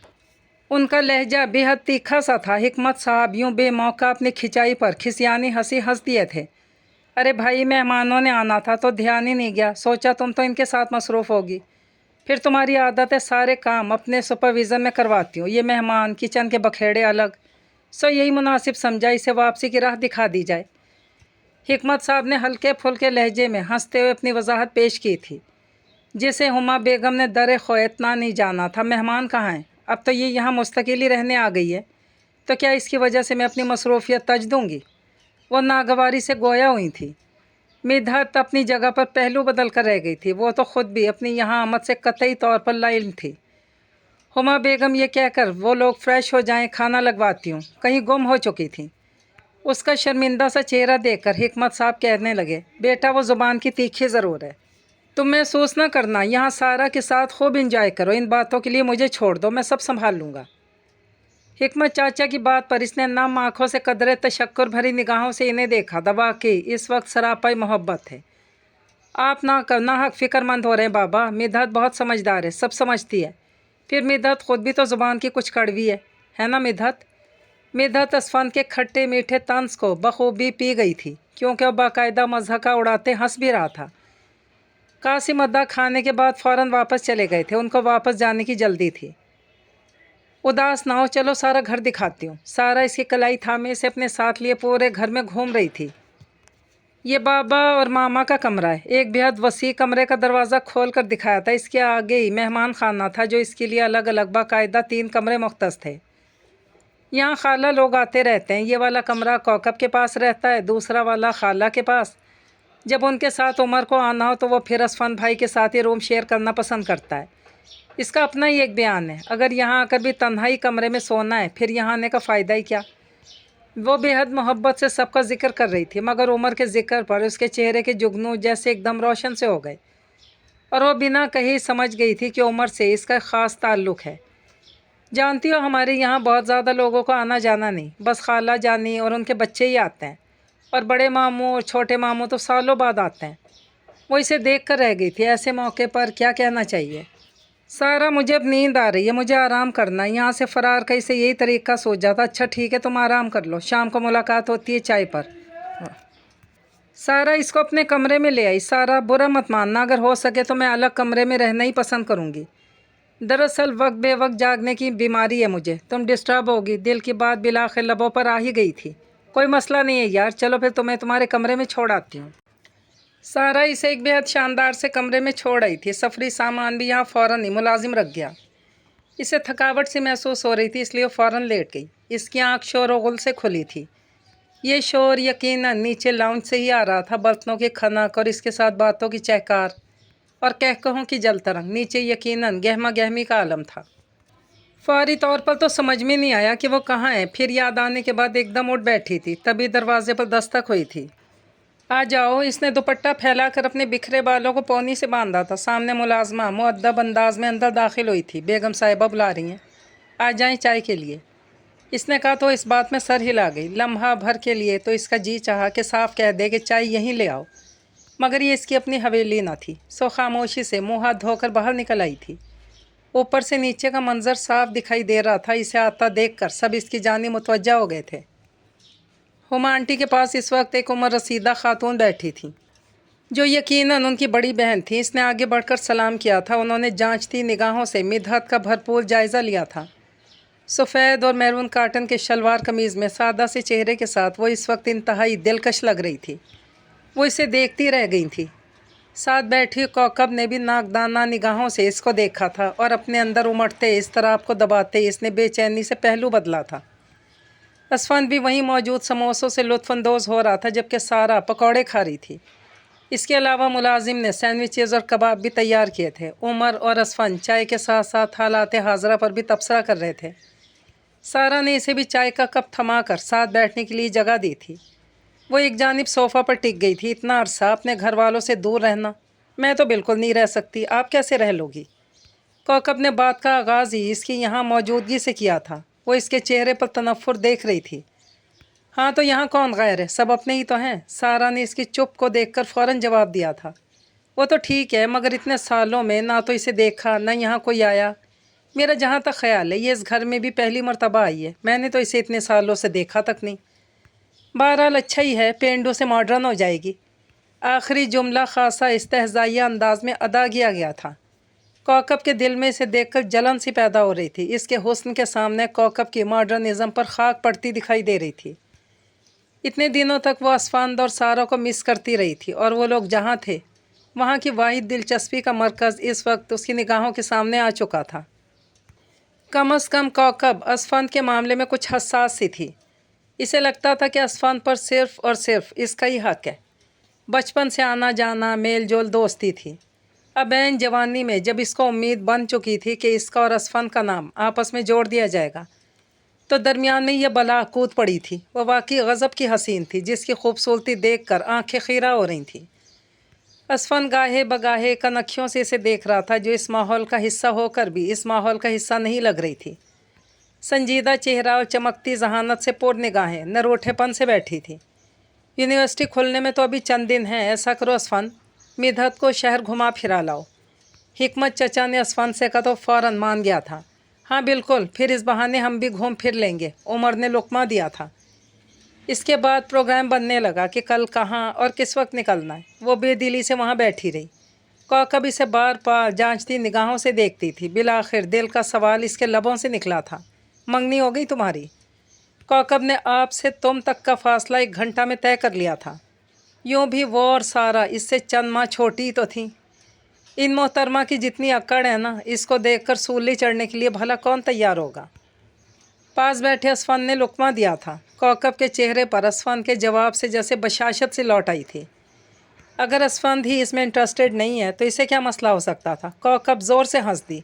उनका लहजा बेहद तीखा सा था। हिकमत साहब यूँ बेमौका अपनी खिंचाई पर खिसियानी हंसी हंस दिए थे। अरे भाई, मेहमानों ने आना था तो ध्यान ही नहीं गया, सोचा तुम तो इनके साथ मसरूफ़ होगी। फिर तुम्हारी आदत है सारे काम अपने सुपरविज़न में करवाती हूँ। ये मेहमान किचन के बखेड़े अलग, सो यही मुनासिब समझा इसे वापसी की राह दिखा दी जाए। हिकमत साहब ने हल्के फुल्के लहजे में हंसते हुए अपनी वजाहत पेश की थी, जिसे हुमा बेगम ने दर ख्वाह इतना नहीं जाना था। मेहमान कहाँ हैं? अब तो ये यहाँ मुस्तकिल ही रहने आ गई है, तो क्या इसकी वजह से मैं अपनी मसरूफियत तज दूँगी? वो नागवारी से गोया हुई थी। मिदहत अपनी जगह पर पहलू बदल कर रह गई थी। वो तो ख़ुद भी अपनी यहाँ आमद से कतई तौर पर लाइल थी। हुमा बेगम ये कहकर वो लोग फ़्रेश हो जाएं, खाना लगवाती हूँ, कहीं गुम हो चुकी थी। उसका शर्मिंदा सा चेहरा देखकर हिकमत साहब कहने लगे, बेटा वो ज़ुबान की तीखी ज़रूर है, तुम महसूस ना करना। यहाँ सारा के साथ खूब इंजॉय करो, इन बातों के लिए मुझे छोड़ दो, मैं सब संभाल लूँगा। हिकमत चाचा की बात पर इसने नम आँखों से कदरे तशक्कुर भरी निगाहों से इन्हें देखा। दबा के इस वक्त सरापाई मोहब्बत है। आप ना हक फ़िक्रमंद हो रहे हैं बाबा। मिदहत बहुत समझदार है, सब समझती है। फिर मिदहत ख़ुद भी तो ज़ुबान की कुछ कड़वी है ना मिदहत? मिदहत असफंद के खट्टे मीठे तंज को बखूबी पी गई थी, क्योंकि वह बाकायदा मज़हका उड़ाते हंस भी रहा था। कासिम अद्दा खाने के बाद फ़ौरन वापस चले गए थे। उनको वापस जाने की जल्दी थी। उदास ना हो, चलो सारा घर दिखाती हूँ। सारा इसकी कलाई थामे से अपने साथ लिए पूरे घर में घूम रही थी। ये बाबा और मामा का कमरा है। एक बेहद वसी कमरे का दरवाज़ा खोल कर दिखाया था। इसके आगे ही मेहमान खाना था, जो इसके लिए अलग अलग बाकायदा 3 कमरे मुख्तस थे। यहाँ खाला लोग आते रहते हैं। ये वाला कमरा कौकब के पास रहता है, दूसरा वाला खाला के पास। जब उनके साथ उमर को आना हो तो वो फिर असफन भाई के साथ ही रूम शेयर करना पसंद करता है। इसका अपना ही एक बयान है, अगर यहाँ आकर भी तन्हाई कमरे में सोना है, फिर यहाँ आने का फ़ायदा ही क्या। वो बेहद मोहब्बत से सबका जिक्र कर रही थी, मगर उमर के ज़िक्र पर उसके चेहरे के जुगनू जैसे एकदम रोशन से हो गए, और वो बिना कहीं समझ गई थी कि उमर से इसका ख़ास ताल्लुक़ है। जानती हो, हमारे यहाँ बहुत ज़्यादा लोगों को आना जाना नहीं, बस खाला जानी और उनके बच्चे ही आते हैं, और बड़े मामू और छोटे मामू तो सालों बाद आते हैं। वो इसे देख कर रह गई थी। ऐसे मौके पर क्या कहना चाहिए। सारा, मुझे अब नींद आ रही है, मुझे आराम करना है। यहाँ से फ़रार का इसे यही तरीका सोचा था। अच्छा ठीक है, तुम आराम कर लो, शाम को मुलाकात होती है चाय पर। सारा इसको अपने कमरे में ले आई। सारा, बुरा मत मानना, अगर हो सके तो मैं अलग कमरे में रहना ही पसंद करूँगी। दरअसल वक्त बे वक्त जागने की बीमारी है मुझे, तुम डिस्टर्ब होगी। दिल की बात बिलाखिर लबों पर आ ही गई थी। कोई मसला नहीं है यार, चलो फिर तुम्हें तुम्हारे कमरे में छोड़ आती हूँ। सारा इसे एक बेहद शानदार से कमरे में छोड़ आई थी। सफरी सामान भी यहाँ फ़ौरन ही मुलाजिम रख गया। इसे थकावट सी महसूस हो रही थी, इसलिए फ़ौरन लेट गई। इसकी आँख शोर गुल से खुली थी। ये शोर यकीनन नीचे लाउंज से ही आ रहा था। बर्तनों की खनक और इसके साथ बातों की चहकार और कहकहों की जलतरंग। नीचे यकीनन गहमा गहमी का आलम था। फौरी तौर पर तो समझ में नहीं आया कि वो कहाँ है। फिर याद आने के बाद एकदम उठ बैठी थी, तभी दरवाजे पर दस्तक हुई थी। आ जाओ। इसने दुपट्टा फैलाकर अपने बिखरे बालों को पौनी से बांधा था। सामने मुलाजमा मुअद्दब अंदाज में अंदर दाखिल हुई थी। बेगम साहिबा बुला रही हैं, आ जाएं चाय के लिए। इसने कहा तो इस बात में सर हिला गई। लम्हा भर के लिए तो इसका जी चाहा कि साफ कह दे कि चाय यहीं ले आओ, मगर ये इसकी अपनी हवेली न थी। सो खामोशी से मुँह हाथ धोकर बाहर निकल आई थी। ऊपर से नीचे का मंजर साफ दिखाई दे रहा था। इसे आता देखकर सब इसकी जानिब मुतवज्जा हो गए थे। हुमा आंटी के पास इस वक्त एक उम्र रसीदा खातून बैठी थी, जो यकीनन उनकी बड़ी बहन थी। इसने आगे बढ़कर सलाम किया था। उन्होंने जांचती निगाहों से मिदहत का भरपूर जायज़ा लिया था। सफ़ेद और मैरून काटन के शलवार कमीज़ में सादा से चेहरे के साथ वो इस वक्त इंतहाई दिलकश लग रही थी। वो इसे देखती रह गई थी। साथ बैठी कौकब ने भी नाकदाना निगाहों से इसको देखा था और अपने अंदर उमड़ते इस तरह आपको दबाते इसने बेचैनी से पहलू बदला था। असफन भी वहीं मौजूद समोसों से लुत्फ़अंदोज़ हो रहा था, जबकि सारा पकौड़े खा रही थी। इसके अलावा मुलाजिम ने सैंडविचेज़ और कबाब भी तैयार किए थे। उमर और असफन चाय के साथ साथ हालात हाज़रा पर भी तबसरा कर रहे थे। सारा ने इसे भी चाय का कप थमाकर साथ बैठने के लिए जगह दी थी। वो एक जानिब सोफ़ा पर टिक गई थी। इतना अरसा अपने घर वालों से दूर रहना, मैं तो बिल्कुल नहीं रह सकती, आप कैसे रह लोगी? कौकब ने बात का आगाज़ ही इसकी यहाँ मौजूदगी से किया था। वो इसके चेहरे पर तनफ़ुर देख रही थी। हाँ तो यहाँ कौन गैर है, सब अपने ही तो हैं। सारा ने इसकी चुप को देखकर फ़ौरन जवाब दिया था। वो तो ठीक है, मगर इतने सालों में ना तो इसे देखा न यहाँ कोई आया। मेरा जहाँ तक ख्याल है ये इस घर में भी पहली मर्तबा आई है। मैंने तो इसे इतने सालों से देखा तक नहीं। बहरहाल अच्छा ही है, पेंडू से मॉडर्न हो जाएगी। आखिरी जुमला खासा इस्तेहज़ाइया अंदाज में अदा किया गया था। कौकब के दिल में इसे देखकर जलन सी पैदा हो रही थी। इसके हुस्न के सामने कौकब की मॉडर्निज़म पर खाक पड़ती दिखाई दे रही थी। इतने दिनों तक वो असफांद और सारा को मिस करती रही थी, और वो लोग जहाँ थे वहाँ की वाहिद दिलचस्पी का मरकज़ इस वक्त उसकी निगाहों के सामने आ चुका था। कम अज़ कम कौकब असफांद के मामले में कुछ हसास सी थी। इसे लगता था कि असफान पर सिर्फ़ और सिर्फ इसका ही हक़ है। बचपन से आना जाना, मेल जोल, दोस्ती थी। अब ऐन जवानी में जब इसको उम्मीद बन चुकी थी कि इसका और असफान का नाम आपस में जोड़ दिया जाएगा, तो दरमियान में यह बला कूद पड़ी थी। वह वाकई गज़ब की हसीन थी, जिसकी खूबसूरती देखकर आंखें खीरा हो रही थीं। असफान गाहे बगाहे कनखियों से इसे देख रहा था, जो इस माहौल का हिस्सा होकर भी इस माहौल का हिस्सा नहीं लग रही थी। संजीदा चेहरा और चमकती जहानत से पुर निगाहें न रूठेपन से बैठी थी। यूनिवर्सिटी खुलने में तो अभी चंद दिन हैं। ऐसा करो असफान, मिदहत को शहर घुमा फिरा लाओ। हिकमत चचा ने असफान से कहा तो फ़ौरन मान गया था। हाँ बिल्कुल, फिर इस बहाने हम भी घूम फिर लेंगे, उमर ने लुकमा दिया था। इसके बाद प्रोग्राम बनने लगा कि कल कहाँ और किस वक्त निकलना है। वो बेदिली से वहाँ बैठी रही। कौकब इसे बार बार जांचती निगाहों से देखती थी। बिलाखिर दिल का सवाल इसके लबों से निकला था, मंगनी हो गई तुम्हारी? कौकब ने आप से तुम तक का फासला 1 घंटा में तय कर लिया था। यूँ भी वो और सारा इससे चंद माह छोटी तो थी। इन मोहतरमा की जितनी अकड़ है ना, इसको देखकर सूली चढ़ने के लिए भला कौन तैयार होगा? पास बैठे असफान ने लुकमा दिया था। कौकब के चेहरे पर असफान के जवाब से जैसे बशाशत से लौट आई थी। अगर असफान ही इसमें इंटरेस्टेड नहीं है तो इसे क्या मसला हो सकता था? कौकब ज़ोर से हंस दी।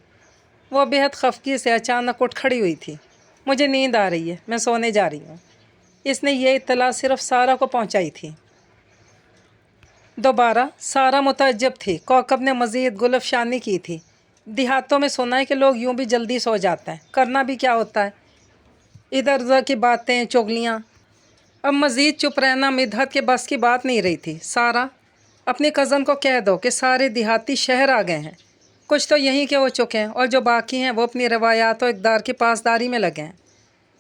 वो बेहद खफगी से अचानक उठ खड़ी हुई थी। मुझे नींद आ रही है, मैं सोने जा रही हूँ। इसने ये इत्तला सिर्फ सारा को पहुँचाई थी। दोबारा सारा मुतअज्जब थी। कौकब ने मज़ीद गुलफशानी की थी। देहातों में सुना है कि लोग यूँ भी जल्दी सो जाते हैं, करना भी क्या होता है, इधर उधर की बातें चुगलियाँ। अब मज़ीद चुप रहना मिदहत के बस की बात नहीं रही थी। सारा, अपने कज़न को कह दो कि सारे देहाती शहर आ गए हैं। कुछ तो यहीं के हो चुके हैं, और जो बाकी हैं वो अपनी रवायात और इक़दार की पासदारी में लगे हैं।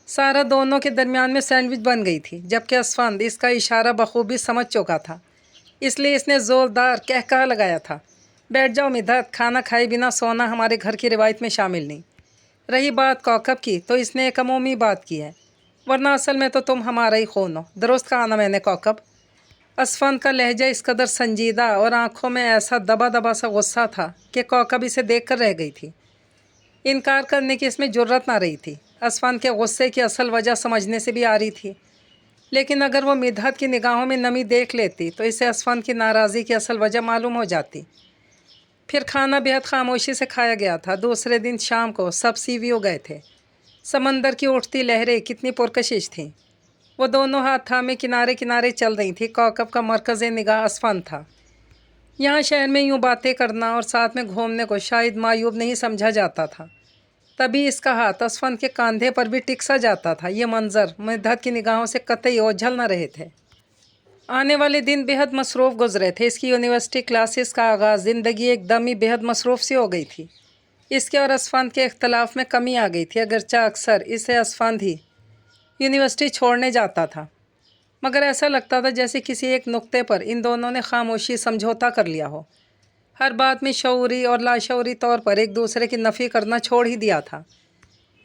सारा दोनों के दरमियान में सैंडविच बन गई थी, जबकि असफान इसका इशारा बखूबी समझ चुका था। इसलिए इसने ज़ोरदार कहकहा लगाया था, बैठ जाओ मिदहत, खाना खाए बिना सोना हमारे घर की रिवायत में शामिल नहीं। रही बात कौकब की, तो इसने एक अमूमी बात की है, वरना असल में तो तुम हमारा ही खून हो। दुरुस्त कहा ना मैंने कौकब? असफान का लहजा इस कदर संजीदा और आँखों में ऐसा दबा दबा सा गुस्सा था कि कौकब इसे देख कर रह गई थी। इनकार करने की इसमें जुर्रत ना रही थी। असफान के गुस्से की असल वजह समझने से भी आ रही थी, लेकिन अगर वो मिदहत की निगाहों में नमी देख लेती तो इसे असफान की नाराज़गी की असल वजह मालूम हो जाती। پھر کھانا بہت خاموشی سے کھایا گیا تھا۔ دوسرے دن شام کو سب سیوی ہو گئے تھے۔ سمندر کی اٹھتی لہریں کتنی پرکشش تھیں۔ وہ دونوں ہاتھ تھامے کنارے کنارے چل رہی تھیں۔ کوکب کا مرکز نگاہ اسفند تھا۔ یہاں شہر میں یوں باتیں کرنا اور ساتھ میں گھومنے کو شاید معیوب نہیں سمجھا جاتا تھا۔ تبھی اس کا ہاتھ اسفند کے کاندھے پر بھی ٹک سا جاتا تھا۔ یہ منظر مدحت کی نگاہوں سے قطعی اوجھل نہ رہے تھے۔ آنے والے دن بہت مصروف گزرے تھے۔ اس کی یونیورسٹی کلاسز کا آغاز، زندگی ایک دم ہی بہت مصروف سی ہو گئی تھی۔ اس کے اور اسفند کے اختلاف میں کمی آ گئی تھی، اگرچہ اکثر اسے اسفند ہی یونیورسٹی چھوڑنے جاتا تھا، مگر ایسا لگتا تھا جیسے کسی ایک نقطے پر ان دونوں نے خاموشی سمجھوتا کر لیا ہو۔ ہر بات میں شعوری اور لاشعوری طور پر ایک دوسرے کی نفی کرنا چھوڑ ہی دیا تھا۔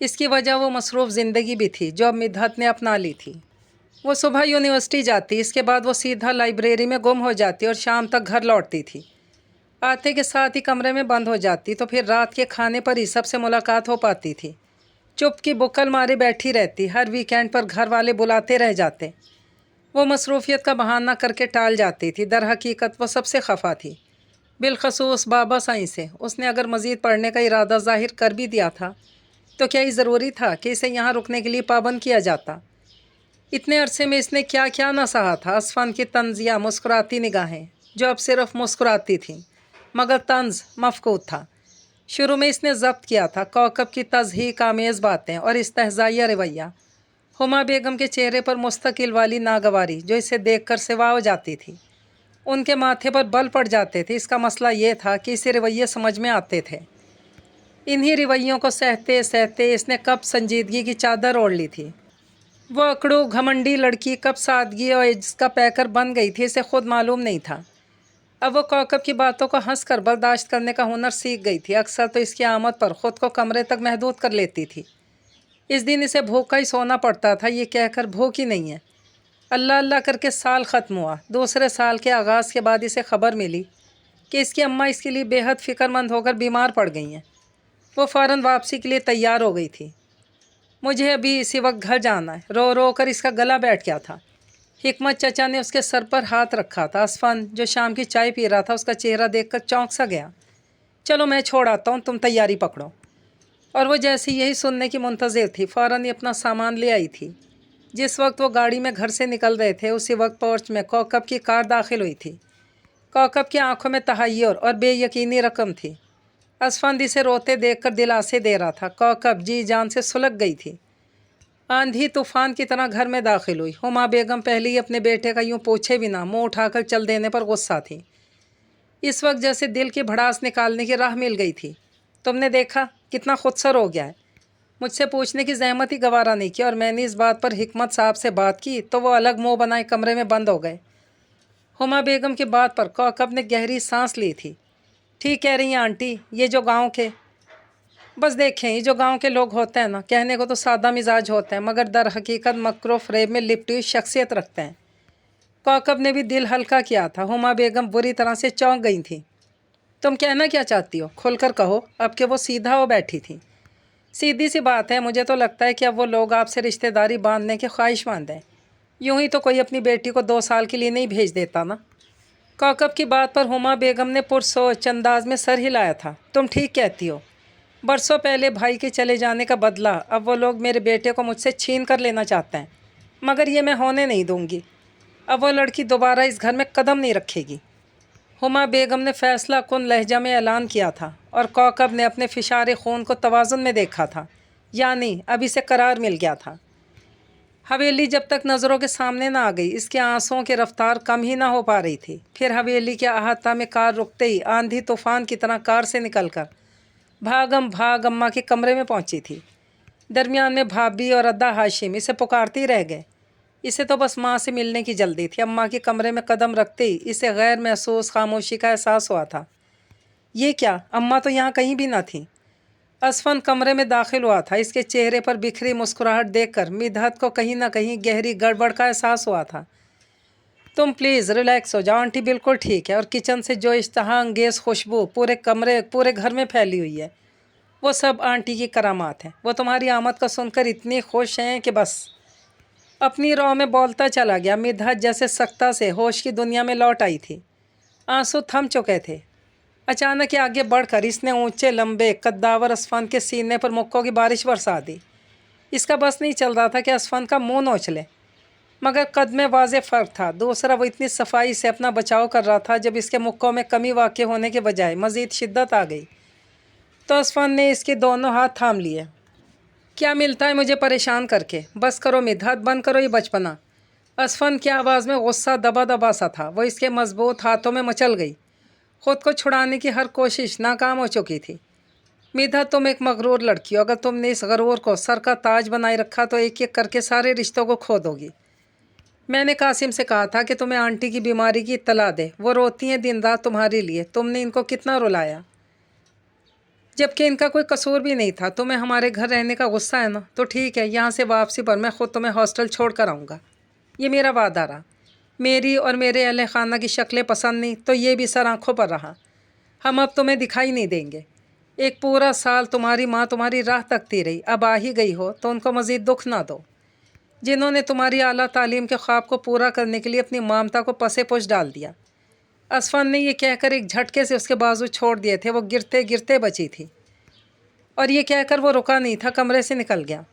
اس کی وجہ وہ مصروف زندگی بھی تھی جو اب مدحت نے اپنا لی تھی۔ وہ صبح یونیورسٹی جاتی، اس کے بعد وہ سیدھا لائبریری میں گم ہو جاتی اور شام تک گھر لوٹتی تھی۔ آتے کے ساتھ ہی کمرے میں بند ہو جاتی تو پھر رات کے کھانے پر ہی سب سے ملاقات ہو پاتی تھی۔ چپ کی بکل مارے بیٹھی رہتی۔ ہر ویکینڈ پر گھر والے بلاتے رہ جاتے، وہ مصروفیت کا بہانہ کر کے ٹال جاتی تھی۔ در حقیقت وہ سب سے خفا تھی، بالخصوص بابا سائیں سے۔ اس نے اگر مزید پڑھنے کا ارادہ ظاہر کر بھی دیا تھا تو کیا یہ ضروری تھا کہ اسے یہاں رکنے کے لیے پابند کیا جاتا؟ اتنے عرصے میں اس نے کیا کیا نہ سہا تھا۔ اسفند کی طنزیہ مسکراتی نگاہیں جو اب صرف مسکراتی تھیں، مگر طنز مفقود تھا۔ شروع میں اس نے ضبط کیا تھا کوکب کی تضحیک آمیز باتیں اور استہزائیہ رویہ، ہما بیگم کے چہرے پر مستقل والی ناگواری جو اسے دیکھ کر سوا ہو جاتی تھی۔ ان کے ماتھے پر بل پڑ جاتے تھے۔ اس کا مسئلہ یہ تھا کہ اسے رویے سمجھ میں آتے تھے۔ انہی رویوں کو سہتے سہتے اس نے کب سنجیدگی کی چادر اوڑھ لی تھی۔ وہ اکڑو گھمنڈی لڑکی کب سادگی اور عجز کا پیکر بن گئی تھی اسے خود معلوم نہیں تھا۔ اب وہ کوکب کی باتوں کو ہنس کر برداشت کرنے کا ہنر سیکھ گئی تھی۔ اکثر تو اس کی آمد پر خود کو کمرے تک محدود کر لیتی تھی۔ اس دن اسے بھوکا ہی سونا پڑتا تھا، یہ کہہ کر بھوک ہی نہیں ہے۔ اللہ اللہ کر کے سال ختم ہوا۔ دوسرے سال کے آغاز کے بعد اسے خبر ملی کہ اس کی اماں اس کے لیے بے حد فکر مند ہو کر بیمار پڑ گئی ہیں۔ وہ فوراً واپسی کے لیے تیار ہو گئی تھی۔ مجھے ابھی اسی وقت گھر جانا ہے۔ رو رو کر اس کا گلا بیٹھ گیا تھا۔ حکمت چچا نے اس کے سر پر ہاتھ رکھا تھا۔ اسفند جو شام کی چائے پی رہا تھا اس کا چہرہ دیکھ کر چونک سا گیا۔ چلو میں چھوڑ آتا ہوں، تم تیاری پکڑو۔ اور وہ جیسے یہی سننے کی منتظر تھی فوراً ہی اپنا سامان لے آئی تھی۔ جس وقت وہ گاڑی میں گھر سے نکل رہے تھے اسی وقت پورچ میں کوکب کی کار داخل ہوئی تھی۔ کوکب کی آنکھوں میں تحیر اور بے یقینی رقم تھی۔ اسفند اسے روتے دیکھ کر دلاسے دے رہا تھا۔ کوکب جی جان سے سلگ گئی تھی۔ آندھی طوفان کی طرح گھر میں داخل ہوئی۔ ہما بیگم پہلے ہی اپنے بیٹے کا یوں پوچھے بنا منہ اٹھا کر چل دینے پر غصہ تھی۔ اس وقت جیسے دل کی بھڑاس نکالنے کی راہ مل گئی تھی۔ تم نے دیکھا کتنا خودسر ہو گیا ہے۔ مجھ سے پوچھنے کی زحمت ہی گوارا نہیں کی، اور میں نے اس بات پر حکمت صاحب سے بات کی تو وہ الگ منہ بنائے کمرے میں بند ہو گئے۔ ہما بیگم کی بات پر کوکب نے گہری سانس لی تھی۔ ٹھیک کہہ رہی ہیں آنٹی، یہ جو گاؤں کے بس دیکھیں یہ جو گاؤں کے لوگ ہوتے ہیں نا، کہنے کو تو سادہ مزاج ہوتے ہیں مگر در حقیقت مکر و فریب میں لپٹی ہوئی شخصیت رکھتے ہیں۔ کوکب نے بھی دل ہلکا کیا تھا۔ ہما بیگم بری طرح سے چونک گئی تھیں۔ تم کہنا کیا چاہتی ہو؟ کھل کر کہو۔ اب کہ وہ سیدھا ہو بیٹھی تھی۔ سیدھی سی بات ہے، مجھے تو لگتا ہے کہ اب وہ لوگ آپ سے رشتہ داری باندھنے کے خواہش مند ہیں۔ یوں ہی تو کوئی اپنی بیٹی کو 2 سال کے لیے نہیں بھیج دیتا نا۔ کوکب کی بات پر ہما بیگم نے پرسوچ انداز میں سر ہلایا تھا۔ تم ٹھیک کہتی ہو۔ برسوں پہلے بھائی کے چلے جانے کا بدلہ اب وہ لوگ میرے بیٹے کو مجھ سے چھین کر لینا چاہتے ہیں، مگر یہ میں ہونے نہیں دوں گی۔ اب وہ لڑکی دوبارہ اس گھر میں قدم نہیں رکھے گی۔ ہما بیگم نے فیصلہ کن لہجہ میں اعلان کیا تھا، اور کوکب نے اپنے فشار خون کو توازن میں دیکھا تھا، یعنی اب اسے قرار مل گیا تھا۔ حویلی جب تک نظروں کے سامنے نہ آ گئی اس کے آنسوؤں کی رفتار کم ہی نہ ہو پا رہی تھی۔ پھر حویلی کے احاطہ میں کار رکتے ہی آندھی طوفان کی طرح کار سے نکل کر بھاگم بھاگ اماں کے کمرے میں پہنچی تھی۔ درمیان میں بھابھی اور ادا ہاشم اسے پکارتی رہ گئے۔ اسے تو بس ماں سے ملنے کی جلدی تھی۔ اماں کے کمرے میں قدم رکھتے ہی اسے غیر محسوس خاموشی کا احساس ہوا تھا۔ یہ کیا، اماں تو یہاں کہیں بھی نہ تھیں۔ اسفند کمرے میں داخل ہوا تھا۔ اس کے چہرے پر بکھری مسکراہٹ دیکھ کر مدحت کو کہیں نہ کہیں گہری گڑبڑ کا احساس ہوا تھا۔ تم پلیز ریلیکس ہو جاؤ، آنٹی بالکل ٹھیک ہے۔ اور کچن سے جو اشتہا انگیز خوشبو پورے گھر میں پھیلی ہوئی ہے وہ سب آنٹی کی کرامات ہیں۔ وہ تمہاری آمد کا سن کر اتنی خوش ہیں کہ بس۔ اپنی رو میں بولتا چلا گیا۔ مدحت جیسے سکتہ سے ہوش کی دنیا میں لوٹ آئی تھی۔ آنسو تھم چکے تھے۔ अचानक ही आगे बढ़कर इसने ऊंचे लंबे कद्दावर असफान के सीने पर मुक्कों की बारिश बरसा दी। इसका बस नहीं चल रहा था कि असफान का मुंह नोच ले, मगर कद में वाज़ेह फ़र्क था। दूसरा, वो इतनी सफाई से अपना बचाव कर रहा था जब इसके मुक्कों में कमी वाक़ई होने के बजाय मज़ीद शिद्दत आ गई तो असफान ने इसके दोनों हाथ थाम लिए। क्या मिलता है मुझे परेशान करके? बस करो मिद्दत, बंद करो ये बचपना। असफान की आवाज़ में गुस्सा दबा दबा सा था। वो इसके मजबूत हाथों में मचल गई। ख़ुद को छुड़ाने की हर कोशिश नाकाम हो चुकी थी। मिद्दत, तुम एक मगरूर लड़की हो। अगर तुमने इस गरूर को सर का ताज बनाए रखा तो एक एक करके सारे रिश्तों को खो दोगी। मैंने कासिम से कहा था कि तुम्हें आंटी की बीमारी की इत्तला दे। वो रोती हैं दिन रात तुम्हारे लिए। तुमने इनको कितना रुलाया, जबकि इनका कोई कसूर भी नहीं था। तुम्हें हमारे घर रहने का गुस्सा है ना? तो ठीक है, यहाँ से वापसी पर मैं ख़ुद तुम्हें हॉस्टल छोड़ कर आऊँगा। ये मेरा वादा रहा। मेरी और मेरे अहले खाना की शक्लें पसंद नहीं तो ये भी सर आँखों पर रहा। हम अब तुम्हें दिखाई नहीं देंगे। एक पूरा साल तुम्हारी माँ तुम्हारी राह तकती रही। अब आ ही गई हो तो उनको मज़ीद दुख ना दो, जिन्होंने तुम्हारी आला तालीम के ख्वाब को पूरा करने के लिए अपनी ममता को पसे पोश डाल दिया। असफान ने यह कहकर एक झटके से उसके बाजू छोड़ दिए थे। वो गिरते गिरते बची थी और ये कहकर वो रुका नहीं था, कमरे से निकल गया।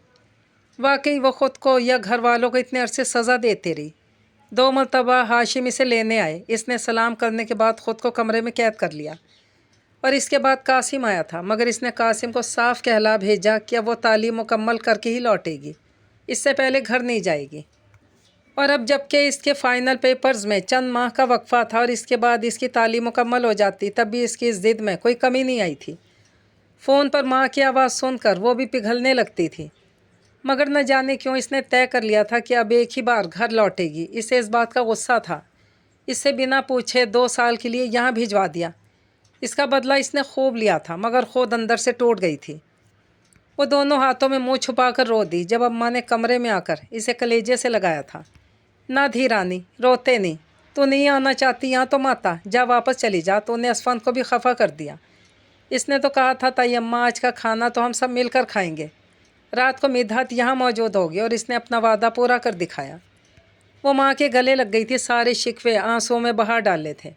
वाकई वो ख़ुद को या घर वालों को इतने अरसे सज़ा देती रही। 2 मरतबा हाशिम इसे लेने आए। इसने सलाम करने के बाद ख़ुद को कमरे में कैद कर लिया और इसके बाद कासिम आया था, मगर इसने कासिम को साफ कहला भेजा कि अब वो तालीम मुकम्मल करके ही लौटेगी, इससे पहले घर नहीं जाएगी। और अब जबकि इसके फ़ाइनल पेपर्स में चंद माह का वक्फ़ा था और इसके बाद इसकी तालीम मुकम्मल हो जाती, तब भी इसकी इस ज़िद में कोई कमी नहीं आई थी। फ़ोन पर माँ की आवाज़ सुनकर वो भी पिघलने लगती थी, मगर न जाने क्यों इसने तय कर लिया था कि अब एक ही बार घर लौटेगी। इसे इस बात का गुस्सा था। इससे बिना पूछे 2 साल के लिए यहाँ भिजवा दिया। इसका बदला इसने खूब लिया था, मगर खुद अंदर से टूट गई थी। वो दोनों हाथों में मुंह छुपाकर रो दी जब अम्मा ने कमरे में आकर इसे कलेजे से लगाया था। ना धी रानी, रोते नहीं। तू नहीं आना चाहती यहाँ तो माता, जा वापस चली जा। तूने असफान को भी खफा कर दिया। इसने तो कहा था ताई अम्मा आज का खाना तो हम सब मिलकर खाएंगे। रात को मिद्दत यहाँ मौजूद होगी और इसने अपना वादा पूरा कर दिखाया। वो माँ के गले लग गई थी। सारे शिकवे आंसुओं में बहा डाले थे।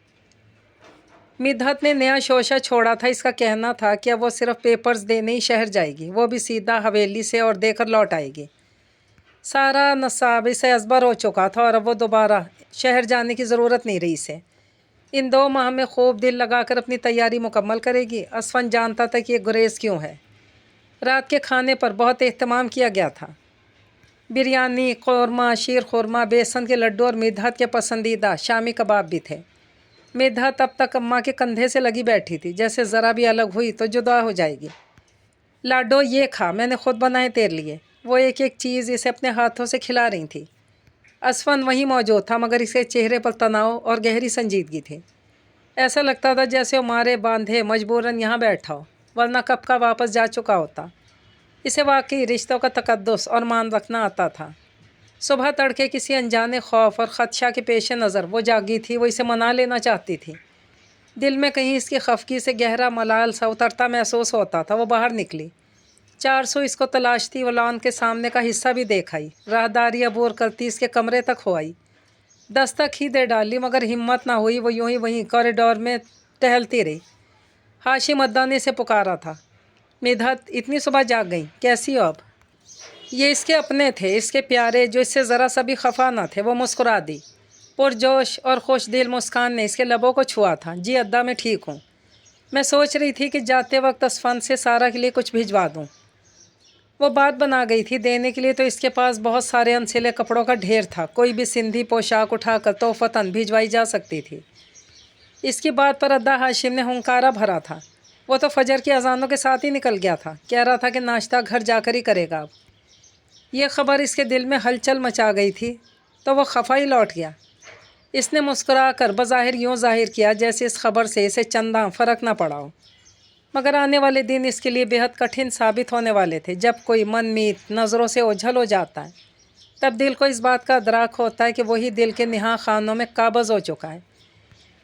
मिद्दत ने नया शोशा छोड़ा था। इसका कहना था कि अब वो सिर्फ पेपर्स देने ही शहर जाएगी, वो भी सीधा हवेली से, और देकर लौट आएगी। सारा नसाब इसे अजबर हो चुका था और अब वो दोबारा शहर जाने की ज़रूरत नहीं रही इसे। इन 2 माह में खूब दिल लगाकर अपनी तैयारी मुकम्मल करेगी। असफन जानता था कि ये गुरेज़ क्यों है। रात के खाने पर बहुत एहतमाम किया गया था। बिरयानी, कौरमा, शीर खुरमा, बेसन के लड्डू और मिद्दत के पसंदीदा शामी कबाब भी थे। मिद्दत अब तक अम्मा के कंधे से लगी बैठी थी, जैसे ज़रा भी अलग हुई तो जुदा हो जाएगी। लाडो ये खा, मैंने ख़ुद बनाए तेरे लिए। वो एक एक चीज़ इसे अपने हाथों से खिला रही थी। असफन वहीं मौजूद था, मगर इसके चेहरे पर तनाव और गहरी संजीदगी थी। ऐसा लगता था जैसे वो मारे बांधे मजबूरन यहाँ बैठा हो, वरना कब का वापस जा चुका होता। इसे वाकई रिश्तों का तकद्दुस और मान रखना आता था। सुबह तड़के किसी अनजाने खौफ और ख़दशा के पेश नज़र वो जागी थी। वो इसे मना लेना चाहती थी। दिल में कहीं इसकी खफगी से गहरा मलाल सा उतरता महसूस होता था। वो बाहर निकली। 400 इसको तलाशती। वो लॉन के सामने का हिस्सा भी देख आई। राहदारी अबूर करती इसके कमरे तक हो आई। दस्तक ही दे डाली, मगर हिम्मत ना हुई। वो यूं ही वहीं कॉरिडोर में टहलती रही। हाशिम अद्दा ने इसे पुकारा था। मिद्दत, इतनी सुबह जाग गई, कैसी हो अब? ये इसके अपने थे, इसके प्यारे, जो इससे ज़रा सा भी खफा न थे। वो मुस्कुरा दी। पुरजोश और खुश दिल मुस्कान ने इसके लबों को छुआ था। जी अद्दा, मैं ठीक हूँ। मैं सोच रही थी कि जाते वक्त असफान से सारा के लिए कुछ भिजवा दूँ। वो बात बना गई थी देने के लिए तो इसके पास बहुत सारे अनसिले कपड़ों का ढेर था। कोई भी सिंधी पोशाक उठाकर तोहफ़तन भिजवाई जा सकती थी। इसकी बात पर अद्दा हाशिम ने हुंकारा भरा था। वो तो फजर की अजानों के साथ ही निकल गया था। कह रहा था कि नाश्ता घर जाकर ही करेगा। अब यह ख़बर इसके दिल में हलचल मचा गई थी तो वो खफा ही लौट गया। इसने मुस्कुरा कर बज़ाहिर यूँ ज़ाहिर किया जैसे इस खबर से इसे चंदा फ़र्क ना पड़ा हो, मगर आने वाले दिन इसके लिए बेहद कठिन साबित होने वाले थे। जब कोई मनमीत नज़रों से ओझल हो जाता है तब दिल को इस बात का अदराक होता है कि वही दिल के निहा खानों में काबज़ हो चुका है।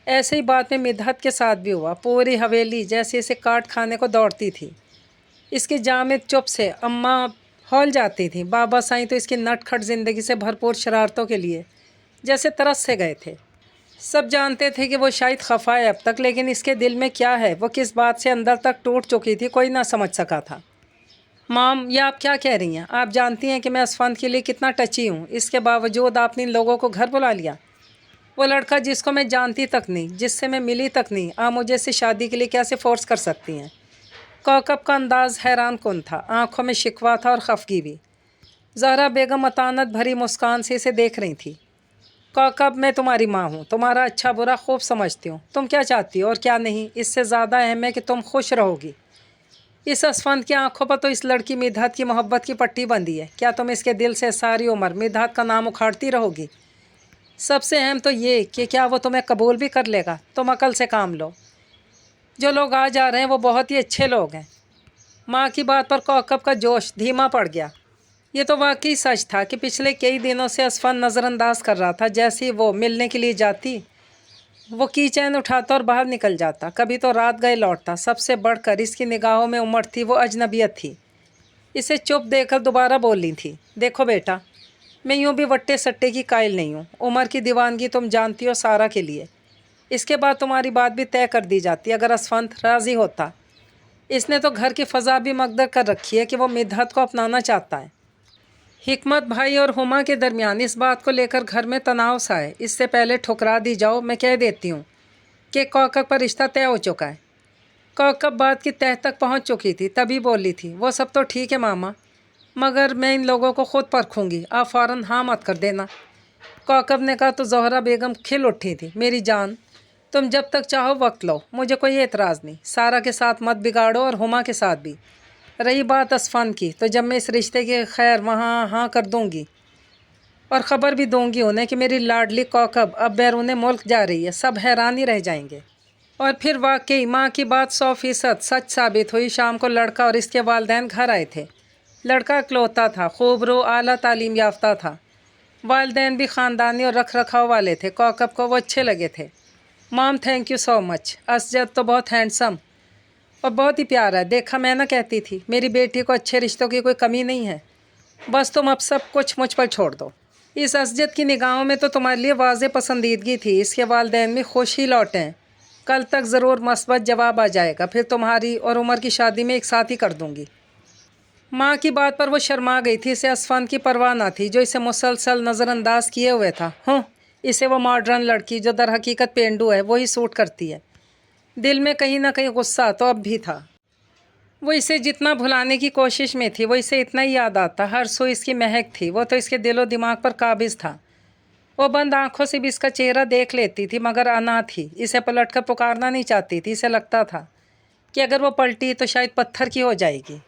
ऐसे ही बात में मिद्दत के साथ भी हुआ। पूरी हवेली जैसे इसे काट खाने को दौड़ती थी। इसकी जामिद चुप से अम्मा हौल जाती थी। बाबा साईं तो इसकी नटखट ज़िंदगी से भरपूर शरारतों के लिए जैसे तरस से गए थे। सब जानते थे कि वो शायद खफा है अब तक, लेकिन इसके दिल में क्या है, वो किस बात से अंदर तक टूट चुकी थी, कोई ना समझ सका था। माम, ये आप क्या कह रही हैं? आप जानती हैं कि मैं असफंद के लिए कितना टची हूँ, इसके बावजूद आपने इन लोगों को घर बुला लिया। वो लड़का जिसको मैं जानती तक नहीं, जिससे मैं मिली तक नहीं, आप मुझे से शादी के लिए कैसे फोर्स कर सकती हैं? कौकब का अंदाज़ हैरान कुन था, आंखों में शिकवा था और खफगी भी। ज़हरा बेगम अतानत भरी मुस्कान से इसे देख रही थी। कौकब, मैं तुम्हारी माँ हूँ, तुम्हारा अच्छा बुरा खूब समझती हूँ, तुम क्या चाहती हो और क्या नहीं, इससे ज़्यादा अहम है कि तुम खुश रहोगी। इस असफंद की आंखों पर तो इस लड़की मिधात की मोहब्बत की पट्टी बंधी है, क्या तुम इसके दिल से सारी उम्र मिधात का नाम उखाड़ती रहोगी? सबसे अहम तो ये कि क्या वो तुम्हें कबूल भी कर लेगा? तुम अकल से काम लो। जो लोग आ जा रहे हैं वो बहुत ही अच्छे लोग हैं। माँ की बात पर कौकब का जोश धीमा पड़ गया। ये तो वाकई सच था कि पिछले कई दिनों से असफंद नज़रअंदाज कर रहा था। जैसे ही वो मिलने के लिए जाती, वो की चैन उठाता और बाहर निकल जाता, कभी तो रात गए लौटता। सबसे बढ़कर इसकी निगाहों में उमड़ थी, वो अजनबियत थी। इसे चुप देखकर दोबारा बोली थी, देखो बेटा, मैं यूँ भी वट्टे सट्टे की कायल नहीं हूँ। उमर की दीवानगी तुम जानती हो सारा के लिए, इसके बाद तुम्हारी बात भी तय कर दी जाती अगर असफंद राज़ी होता। इसने तो घर की फ़ज़ा भी मकदर कर रखी है कि वो मिदहत को अपनाना चाहता है। हिकमत भाई और हुमा के दरमियान इस बात को लेकर घर में तनाव सा है। इससे पहले ठुकरा दी जाओ, मैं कह देती हूँ कि कौकब पर रिश्ता तय हो चुका है। कौकब बात की तह तक पहुँच चुकी थी, तभी बोली थी, वो सब तो ठीक है मामा, मगर मैं इन लोगों को खुद परखूँगी, आप फ़ौरन हाँ मत कर देना। कौकब ने कहा तो ज़ोहरा बेगम खिल उठी थी, मेरी जान, तुम जब तक चाहो वक्त लो, मुझे कोई एतराज़ नहीं। सारा के साथ मत बिगाड़ो और हुमा के साथ भी। रही बात असफान की, तो जब मैं इस रिश्ते की खैर वहाँ हाँ कर दूँगी और ख़बर भी दूँगी उन्हें कि मेरी लाडली कौकब अब बैरून मुल्क जा रही है, सब हैरान ही रह जाएंगे। और फिर वाकई माँ की बात 100% सच साबित हुई। शाम को लड़का और इसके वालिदैन घर आए थे। लड़का इकलौता था, खूबरू, आला तालीम याफ्ता था। वालिदैन भी ख़ानदानी और रख रखाव वाले थे। कौकब को वो अच्छे लगे थे। Mom, thank you so much. Asjad तो बहुत हैंडसम और बहुत ही प्यारा है, देखा मैं ना कहती थी, मेरी बेटी को अच्छे रिश्तों की कोई कमी नहीं है। बस तुम अब सब कुछ मुझ पर छोड़ दो। इस असजद की निगाहों में तो तुम्हारे लिए वाज़े पसंदीदगी थी। इसके वालिदैन भी खुश ही लौटे हैं। कल तक ज़रूर मस्बत जवाब आ जाएगा, फिर तुम्हारी और उमर की शादी में एक साथ ही कर दूँगी। माँ की बात पर वो शर्मा गई थी। इसे असफान की परवाह ना थी, जो इसे मुसलसल नज़रअंदाज किए हुए था। इसे वो मॉडर्न लड़की जो दर हकीकत पेंडू है वही सूट करती है। दिल में कहीं ना कहीं गुस्सा तो अब भी था। वो इसे जितना भुलाने की कोशिश में थी, वो इसे इतना ही याद आता। हर सू इसकी महक थी, वो तो इसके दिलो दिमाग पर काबिज़ था। वो बंद आंखों से भी इसका चेहरा देख लेती थी, मगर अना थी, इसे पलट कर पुकारना नहीं चाहती थी। इसे लगता था कि अगर वो पलटी तो शायद पत्थर की हो जाएगी।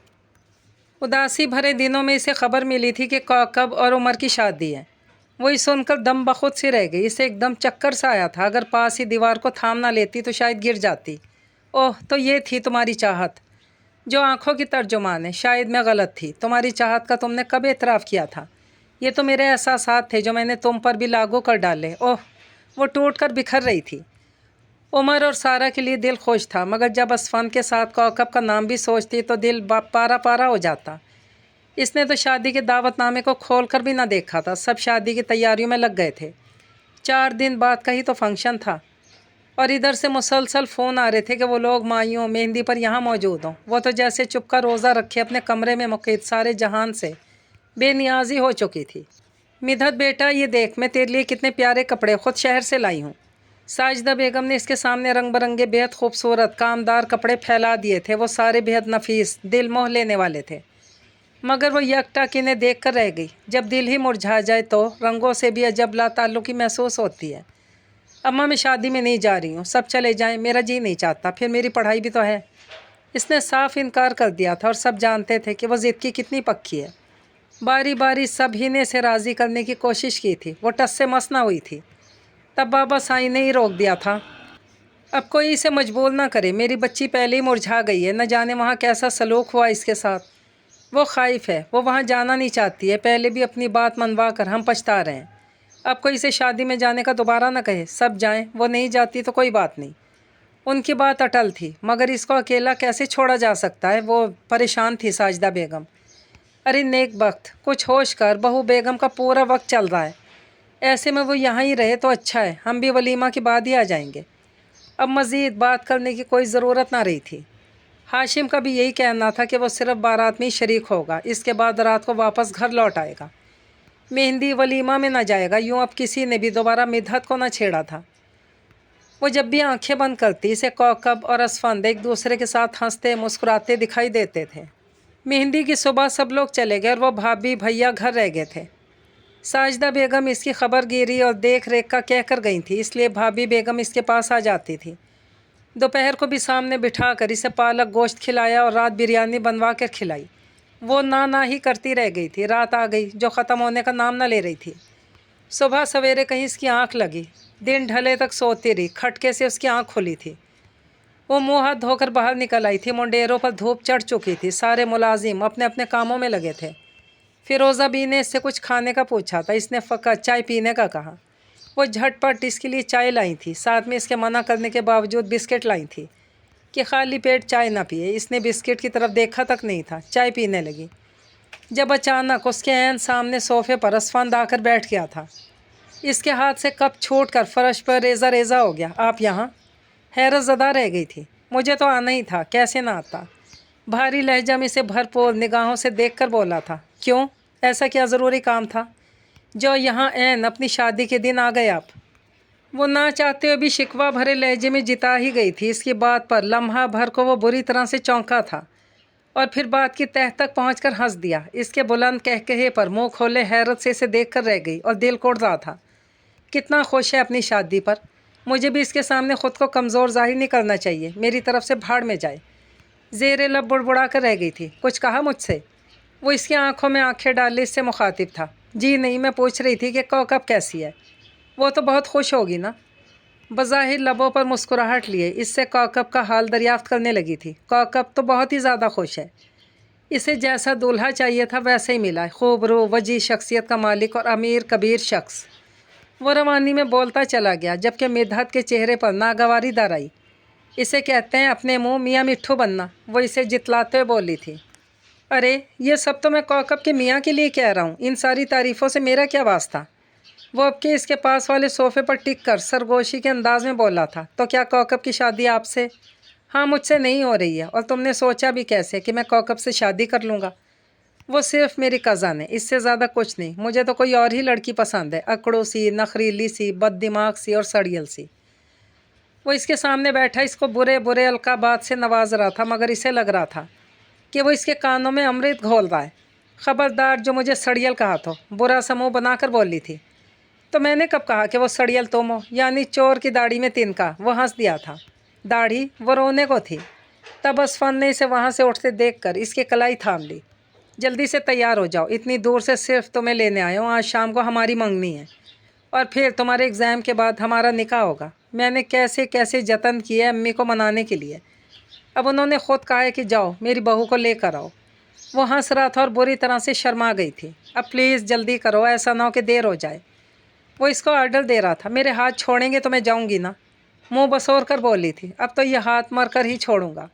उदासी भरे दिनों में इसे खबर मिली थी कि कौकब और उमर की शादी है। वही सुनकर दम बखुद सी रह गई। इसे एकदम चक्कर सा आया था। अगर पास ही दीवार को थाम ना लेती तो शायद गिर जाती। ओह, तो ये थी तुम्हारी चाहत, जो आंखों की तर्जुमान है। शायद मैं गलत थी। तुम्हारी चाहत का तुमने कब एतराफ़ किया था? ये तो मेरे एहसासात थे जो मैंने तुम पर भी लागू कर डाले। ओह, वो टूट कर बिखर रही थी। उमर और सारा के लिए दिल खुश था, मगर जब असफान के साथ कौकब का नाम भी सोचती तो दिल पारा पारा हो जाता। इसने तो शादी के दावतनामे को खोल कर भी ना देखा था। सब शादी की तैयारियों में लग गए थे। 4 दिन बाद का ही तो फंक्शन था और इधर से मुसलसल फ़ोन आ रहे थे कि वो लोग माइयों मेहंदी पर यहाँ मौजूद हों। वो तो जैसे चुपका रोज़ा रखे अपने कमरे में मुक़ीद सारे जहान से बेनियाजी हो चुकी थी। मिधत बेटा, ये देख, मैं तेरे लिए कितने प्यारे कपड़े ख़ुद शहर से लाई हूँ। साजिदा बेगम ने इसके सामने रंग बरंगे बेहद खूबसूरत कामदार कपड़े फैला दिए थे। वो सारे बेहद नफीस, दिल मोह लेने वाले थे, मगर वो यकटक इन्हें देख कर रह गई। जब दिल ही मुरझा जाए तो रंगों से भी अजब लाताल्लुकी महसूस होती है। अम्मा, मैं शादी में नहीं जा रही हूँ, सब चले जाएं, मेरा जी नहीं चाहता, फिर मेरी पढ़ाई भी तो है। इसने साफ इनकार कर दिया था और सब जानते थे कि वो ज़िद की कितनी पक्की है। बारी बारी सब ही ने इसे राज़ी करने की कोशिश की थी। वो टस से मस ना हुई थी। तब बाबा साईं ने ही रोक दिया था, अब कोई इसे मजबूर ना करे, मेरी बच्ची पहले ही मुरझा गई है, न जाने वहाँ कैसा सलूक हुआ इसके साथ। वो खाइफ है, वो वहाँ जाना नहीं चाहती है। पहले भी अपनी बात मनवा कर हम पछता रहे हैं। अब कोई इसे शादी में जाने का दोबारा ना कहे, सब जाएं। वो नहीं जाती तो कोई बात नहीं। उनकी बात अटल थी, मगर इसको अकेला कैसे छोड़ा जा सकता है? वो परेशान थी साजिदा बेगम। अरे नेक बख्त, कुछ होश कर, बहू बेगम का पूरा वक्त चल रहा है। ایسے میں وہ یہاں ہی رہے تو اچھا ہے، ہم بھی ولیمہ کے بعد ہی آ جائیں گے۔ اب مزید بات کرنے کی کوئی ضرورت نہ رہی تھی۔ ہاشم کا بھی یہی کہنا تھا کہ وہ صرف بارات میں ہی شریک ہوگا، اس کے بعد رات کو واپس گھر لوٹ آئے گا، مہندی ولیمہ میں نہ جائے گا۔ یوں اب کسی نے بھی دوبارہ مدحت کو نہ چھیڑا تھا۔ وہ جب بھی آنکھیں بند کرتی اسے کوکب اور اسفند ایک دوسرے کے ساتھ ہنستے مسکراتے دکھائی دیتے تھے۔ مہندی کی صبح سب لوگ چلے گئے اور وہ بھابھی بھیا گھر رہ گئے تھے۔ ساجدہ بیگم اس کی خبر گیری اور دیکھ ریکھ کا کہہ کر گئی تھی، اس لیے بھابھی بیگم اس کے پاس آ جاتی تھی۔ دوپہر کو بھی سامنے بٹھا کر اسے پالک گوشت کھلایا اور رات بریانی بنوا کر کھلائی۔ وہ نہ ہی کرتی رہ گئی تھی۔ رات آ گئی جو ختم ہونے کا نام نہ لے رہی تھی۔ صبح سویرے کہیں اس کی آنکھ لگی، دن ڈھلے تک سوتی رہی، کھٹکے سے اس کی آنکھ کھلی تھی۔ وہ منہ ہاتھ دھو کر باہر نکل آئی تھی۔ منڈیروں پر دھوپ چڑھ چکی تھی، سارے ملازم اپنے اپنے کاموں میں لگے تھے۔ فیروزہ بی نے اس سے کچھ کھانے کا پوچھا تھا، اس نے فقط چائے پینے کا کہا۔ وہ جھٹ پٹ اس کے لیے چائے لائی تھی، ساتھ میں اس کے منع کرنے کے باوجود بسکٹ لائی تھی کہ خالی پیٹ چائے نہ پیے۔ اس نے بسکٹ کی طرف دیکھا تک نہیں تھا، چائے پینے لگی، جب اچانک اس کے عین سامنے صوفے پر اسفند آ کر بیٹھ گیا تھا۔ اس کے ہاتھ سے کپ چھوٹ کر فرش پر ریزہ ریزہ ہو گیا۔ آپ یہاں؟ حیرت زدہ رہ گئی تھی۔ مجھے تو آنا ہی تھا، کیسے نہ آتا؟ بھاری لہجہ میں سے بھرپور نگاہوں سے دیکھ کر بولا تھا۔ کیوں؟ ایسا کیا ضروری کام تھا جو یہاں عین اپنی شادی کے دن آ گئے آپ؟ وہ نہ چاہتے ہوئے بھی شکوہ بھرے لہجے میں جتا ہی گئی تھی۔ اس کی بات پر لمحہ بھر کو وہ بری طرح سے چونکا تھا اور پھر بات کی تہہ تک پہنچ کر ہنس دیا۔ اس کے بلند کہکہے پر منہ کھولے حیرت سے اسے دیکھ کر رہ گئی اور دل کوڑ رہا تھا۔ کتنا خوش ہے اپنی شادی پر۔ مجھے بھی اس کے سامنے خود کو کمزور ظاہر نہیں کرنا چاہیے، میری طرف سے بھاڑ میں جائے۔ زیر لب بڑبڑا کر رہ گئی تھی۔ کچھ کہا مجھ سے؟ وہ اس کی آنکھوں میں آنکھیں ڈالے اس سے مخاطب تھا۔ جی نہیں، میں پوچھ رہی تھی کہ کوکب کیسی ہے؟ وہ تو بہت خوش ہوگی نا؟ بظاہر لبوں پر مسکراہٹ لیے اس سے کوکب کا حال دریافت کرنے لگی تھی۔ کوکب تو بہت ہی زیادہ خوش ہے۔ اسے جیسا دولہا چاہیے تھا ویسا ہی ملا، خوب رو وجیح شخصیت کا مالک اور امیر کبیر شخص۔ وہ روانی میں بولتا چلا گیا، جبکہ مدحت کے چہرے پر ناگواری در آئی۔ اسے کہتے ہیں اپنے منہ میاں مٹھو بننا، وہ اسے جتلاتے ہوئے بولی تھی۔ ارے یہ سب تو میں کوکب کے میاں کے لیے کہہ رہا ہوں، ان ساری تعریفوں سے میرا کیا واسطہ؟ وہ اب کے اس کے پاس والے صوفے پر ٹک کر سرگوشی کے انداز میں بولا تھا۔ تو کیا کوکب کی شادی آپ سے؟ ہاں مجھ سے نہیں ہو رہی ہے، اور تم نے سوچا بھی کیسے کہ میں کوکب سے شادی کر لوں گا؟ وہ صرف میری کزن ہے، اس سے زیادہ کچھ نہیں۔ مجھے تو کوئی اور ہی لڑکی پسند ہے، اکڑو سی، نخریلی سی، بد دماغ سی اور سڑیل سی۔ وہ اس کے سامنے بیٹھا اس کو برے برے القابات سے نواز رہا تھا، مگر اسے لگ رہا تھا کہ وہ اس کے کانوں میں امرت گھول رہا ہے۔ خبردار جو مجھے سڑیل کہا تو، برا سا منہ بنا کر بولی تھی۔ تو میں نے کب کہا کہ وہ سڑیل تم ہو؟ یعنی چور کی داڑھی میں تنکا۔ وہ ہنس دیا تھا۔ داڑھی؟ وہ رونے کو تھی۔ تب اسفند نے اسے وہاں سے اٹھتے دیکھ کر اس کی کلائی تھام لی۔ جلدی سے تیار ہو جاؤ، اتنی دور سے صرف تمہیں لینے آیا ہوں۔ آج شام کو ہماری منگنی ہے اور پھر تمہارے ایگزام کے بعد ہمارا نکاح ہوگا۔ میں نے کیسے کیسے جتن کیے امی کو منانے کے لیے، اب انہوں نے خود کہا ہے کہ جاؤ میری بہو کو لے کر آؤ۔ وہ ہنس رہا تھا اور بری طرح سے شرما گئی تھی۔ اب پلیز جلدی کرو، ایسا نہ ہو کہ دیر ہو جائے۔ وہ اس کو آرڈر دے رہا تھا۔ میرے ہاتھ چھوڑیں گے تو میں جاؤں گی نا، منہ بسور کر بولی تھی۔ اب تو یہ ہاتھ مر کر ہی چھوڑوں گا،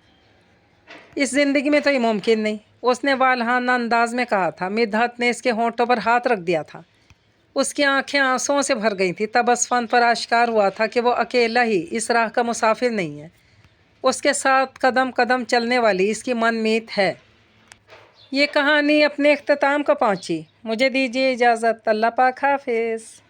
اس زندگی میں تو یہ ممکن نہیں، اس نے والہانہ انداز میں کہا تھا۔ مدحت نے اس کے ہونٹوں پر ہاتھ رکھ دیا تھا۔ اس کی آنکھیں آنسوؤں سے بھر گئی تھیں۔ تب اسفند پر آشکار ہوا تھا کہ وہ اکیلا ہی اس راہ کا مسافر نہیں ہے، اس کے ساتھ قدم قدم چلنے والی اس کی من میت ہے۔ یہ کہانی اپنے اختتام کو پہنچی۔ مجھے دیجیے اجازت۔ اللہ پاک حافظ۔